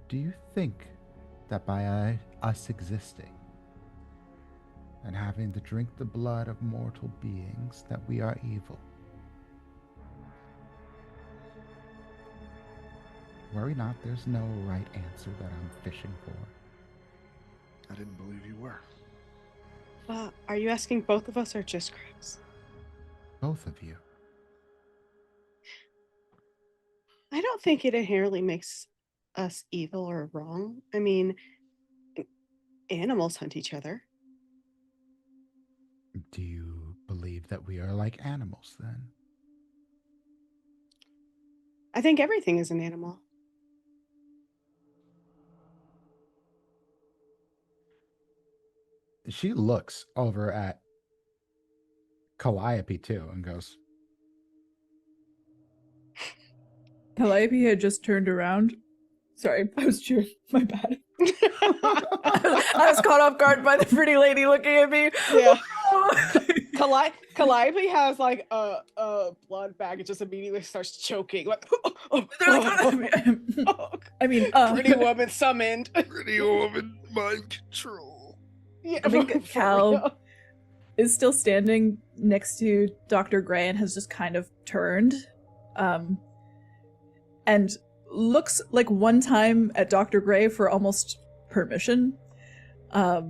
Speaker 1: Do you think that by us existing and having to drink the blood of mortal beings that we are evil? Worry not, there's no right answer that I'm fishing for.
Speaker 3: I didn't believe you were.
Speaker 4: Are you asking both of us or just Crux?
Speaker 1: Both of you.
Speaker 4: I don't think it inherently makes us evil or wrong. I mean, animals hunt each other.
Speaker 1: Do you believe that we are like animals then?
Speaker 4: I think everything is an animal.
Speaker 1: She looks over at Calliope too and goes,
Speaker 2: Calliope had just turned around. Sorry, I was cheering. My bad. I was caught off guard by the pretty lady looking at me.
Speaker 4: Yeah. Calliope has like a blood bag. It just immediately starts choking. Like,
Speaker 2: I mean,
Speaker 4: pretty woman summoned.
Speaker 3: Pretty woman mind control.
Speaker 4: Yeah,
Speaker 2: I think
Speaker 4: for
Speaker 2: Cal
Speaker 4: real.
Speaker 2: is still standing next to Dr. Gray and has just kind of turned, and looks like one time at Dr. Gray for almost permission, but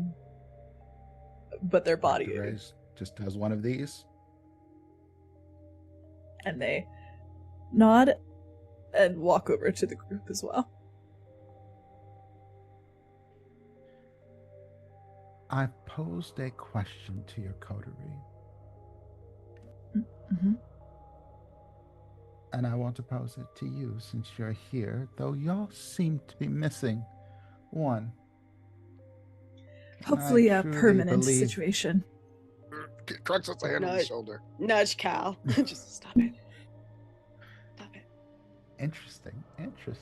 Speaker 2: their body
Speaker 1: Dr. Grace just does one of these.
Speaker 2: and they nod and walk over to the group as well.
Speaker 1: I've posed a question to your coterie,
Speaker 2: Mm-hmm.
Speaker 1: and I want to pose it to you since you're here, though y'all seem to be missing one.
Speaker 2: Hopefully
Speaker 1: I
Speaker 2: a
Speaker 1: truly
Speaker 2: permanent
Speaker 1: believe-
Speaker 2: situation.
Speaker 3: Crux puts a hand on
Speaker 4: No.
Speaker 3: his shoulder.
Speaker 4: Nudge Cal. Just stop it. Stop it.
Speaker 1: Interesting.
Speaker 3: I don't think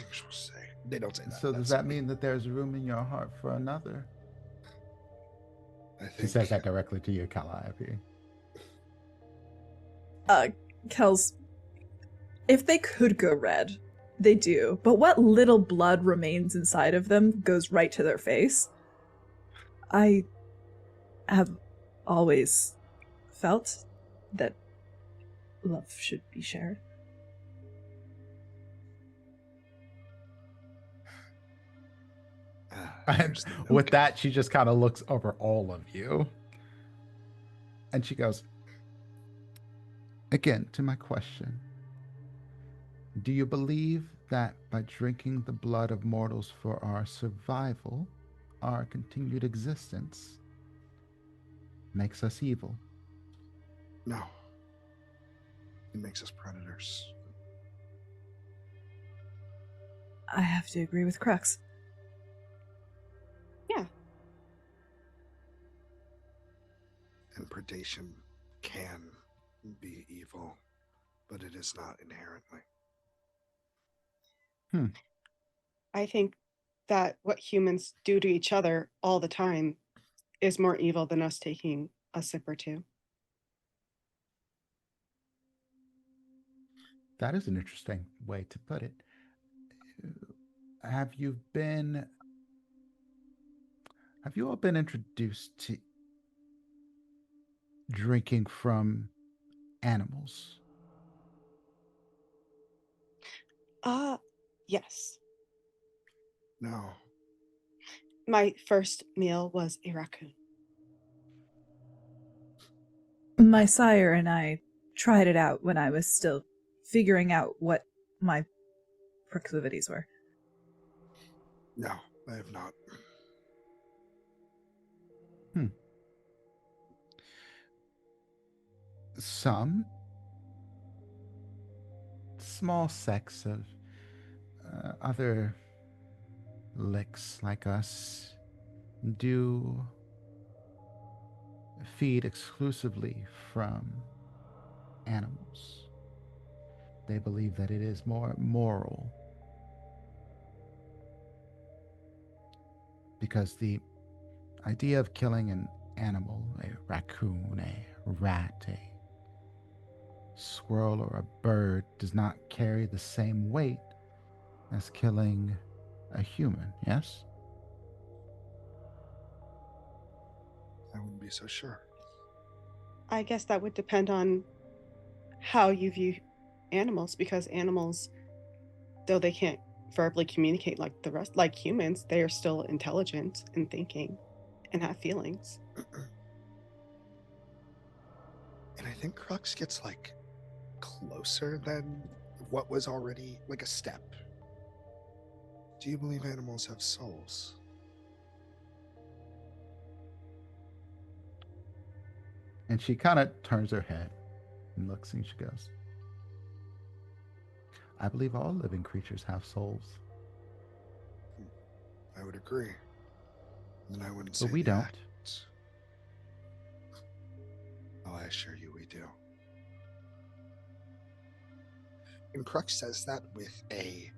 Speaker 3: you're supposed to say. They don't say that.
Speaker 1: So does
Speaker 3: That's
Speaker 1: that
Speaker 3: me.
Speaker 1: mean that there's room in your heart for another?
Speaker 3: I
Speaker 1: He
Speaker 3: think
Speaker 1: says that directly to you, Calliope.
Speaker 2: Kel's, if they could go red, they do, but what little blood remains inside of them goes right to their face. I have always felt that love should be shared.
Speaker 1: And with that, she just kind of looks over all of you. And she goes, again, to my question. Do you believe that by drinking the blood of mortals for our survival, our continued existence, makes us evil?
Speaker 3: No. It makes us predators.
Speaker 2: I have to agree with Crux.
Speaker 4: Yeah.
Speaker 3: And predation can be evil, but it is not inherently.
Speaker 4: I think that what humans do to each other all the time is more evil than us taking a sip or two.
Speaker 1: That is an interesting way to put it. Have you all been introduced to drinking from animals?
Speaker 4: Yes.
Speaker 3: No.
Speaker 4: My first meal was a raccoon.
Speaker 2: My sire and I tried it out when I was still figuring out what my proclivities were.
Speaker 3: No, I have not.
Speaker 1: Some small sects of other licks like us do feed exclusively from animals. They believe that it is more moral because the idea of killing an animal, a raccoon, a rat, a squirrel, or a bird, does not carry the same weight as killing a human, yes?
Speaker 3: I wouldn't be so sure.
Speaker 4: I guess that would depend on how you view animals, because animals, though they can't verbally communicate like the rest, like humans, they are still intelligent and thinking. and have feelings.
Speaker 3: And I think Crux gets like closer than what was already like a step. Do you believe animals have souls?
Speaker 1: And she kind of turns her head and looks and she goes, I believe all living creatures have souls,
Speaker 3: I would agree. Then I wouldn't say
Speaker 1: but we
Speaker 3: the
Speaker 1: don't.
Speaker 3: act. Oh, I assure you we do. And Crux says that with a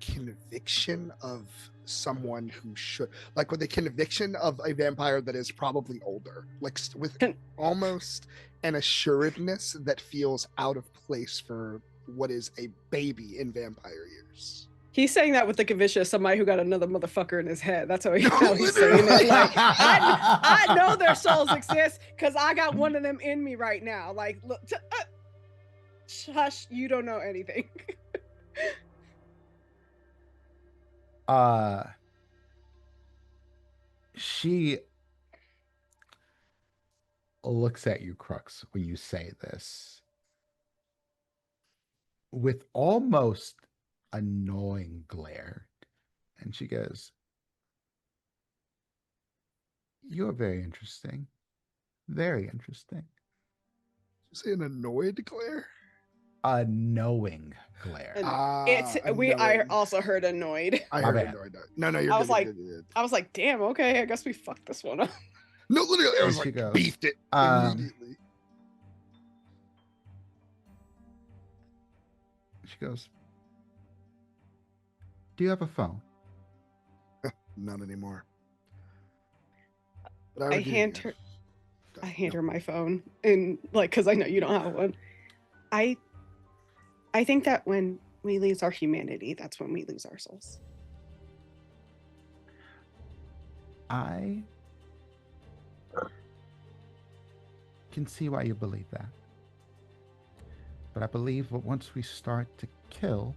Speaker 3: conviction of someone who should, like with a conviction of a vampire that is probably older, like with almost an assuredness that feels out of place for what is a baby in vampire years.
Speaker 4: He's saying that with the conviction of somebody who got another motherfucker in his head. That's how he's
Speaker 3: literally.
Speaker 4: saying it. Like, I know their souls exist because I got one of them in me right now. Like, look, hush, you don't know anything.
Speaker 1: She looks at you, Crux, when you say this with almost annoying glare. And she goes, You're very interesting. Very interesting.
Speaker 3: Did you say an annoyed glare?
Speaker 1: A knowing glare.
Speaker 4: I also heard annoyed.
Speaker 3: I heard annoyed. No, you're
Speaker 4: I
Speaker 3: good.
Speaker 4: was like, I was like, damn, okay, I guess we fucked this one up.
Speaker 3: No, literally, I was like,
Speaker 1: goes,
Speaker 3: beefed it immediately.
Speaker 1: She goes, Do you have a phone?
Speaker 3: Not anymore.
Speaker 4: But I hand her my phone, and like, because I know you don't have one. I think that when we lose our humanity, that's when we lose our souls.
Speaker 1: I can see why you believe that. But I believe that once we start to kill,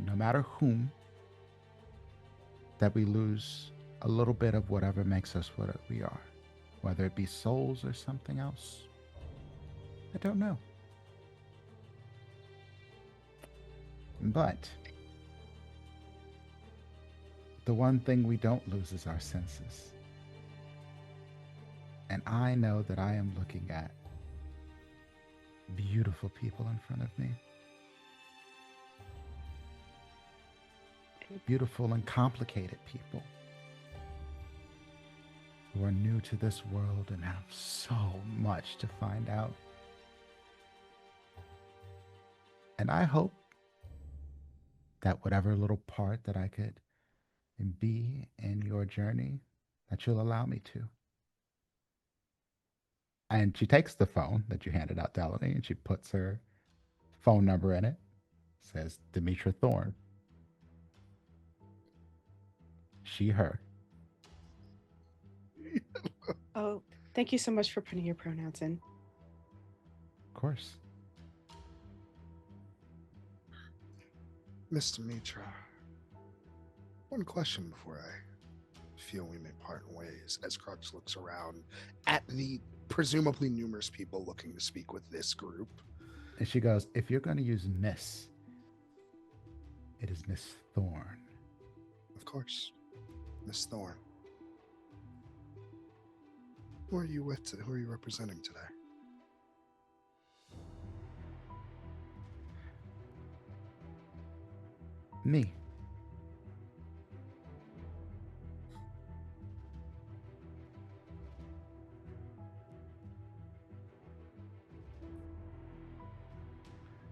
Speaker 1: no matter whom, that we lose a little bit of whatever makes us what we are, whether it be souls or something else. I don't know. But the one thing we don't lose is our senses. And I know that I am looking at beautiful people in front of me. Beautiful and complicated people who are new to this world and have so much to find out. And I hope that whatever little part that I could be in your journey, that you'll allow me to. And she takes the phone that you handed out, Delaney, and she puts her phone number in it. Says Demetra Thorne. She, her.
Speaker 4: Oh, thank you so much for putting your pronouns in.
Speaker 1: Of course.
Speaker 3: Miss Demetra, one question before I feel we may part ways, as Crux looks around at the presumably numerous people looking to speak with this group.
Speaker 1: And she goes, if you're going to use Miss, it is Miss Thorne.
Speaker 3: Of course. Miss Thorne. Who are you with today? Who are you representing today?
Speaker 1: Me.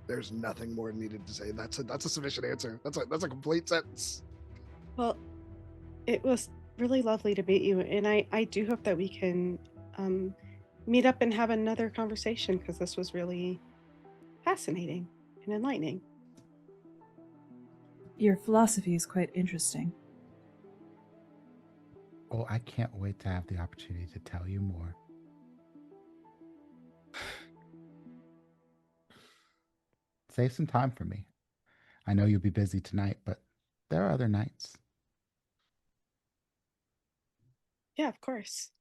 Speaker 3: There's nothing more needed to say. That's a sufficient answer. That's a complete sentence.
Speaker 4: Well, it was really lovely to meet you, and I do hope that we can meet up and have another conversation, because this was really fascinating and enlightening.
Speaker 2: Your philosophy is quite interesting.
Speaker 1: Oh, I can't wait to have the opportunity to tell you more. Save some time for me. I know you'll be busy tonight, but there are other nights.
Speaker 4: Yeah, of course.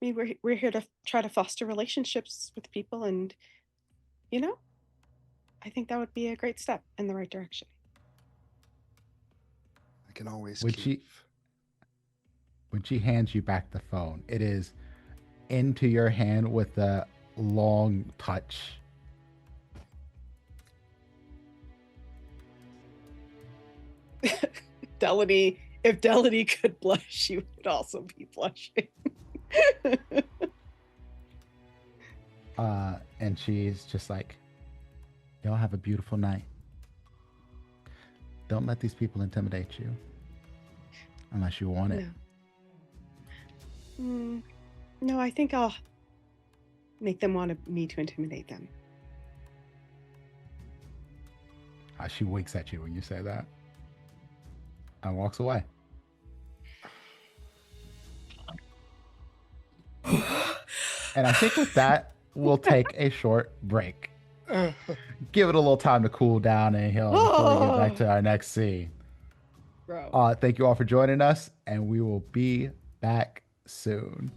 Speaker 4: I mean, we're here to try to foster relationships with people, and you know, I think that would be a great step in the right direction.
Speaker 3: I can always
Speaker 1: When
Speaker 3: keep.
Speaker 1: she hands you back the phone, it is into your hand with a long touch.
Speaker 4: Delaney, if Delaney could blush, she would also be blushing.
Speaker 1: And she's just like, y'all have a beautiful night. Don't let these people intimidate you unless you want it.
Speaker 4: No. No, I think I'll make them want me to intimidate them.
Speaker 1: She winks at you when you say that and walks away. And I think with that, we'll take a short break. Give it a little time to cool down and heal before we get back to our next scene.
Speaker 4: Bro.
Speaker 1: Thank you all for joining us, and we will be back soon.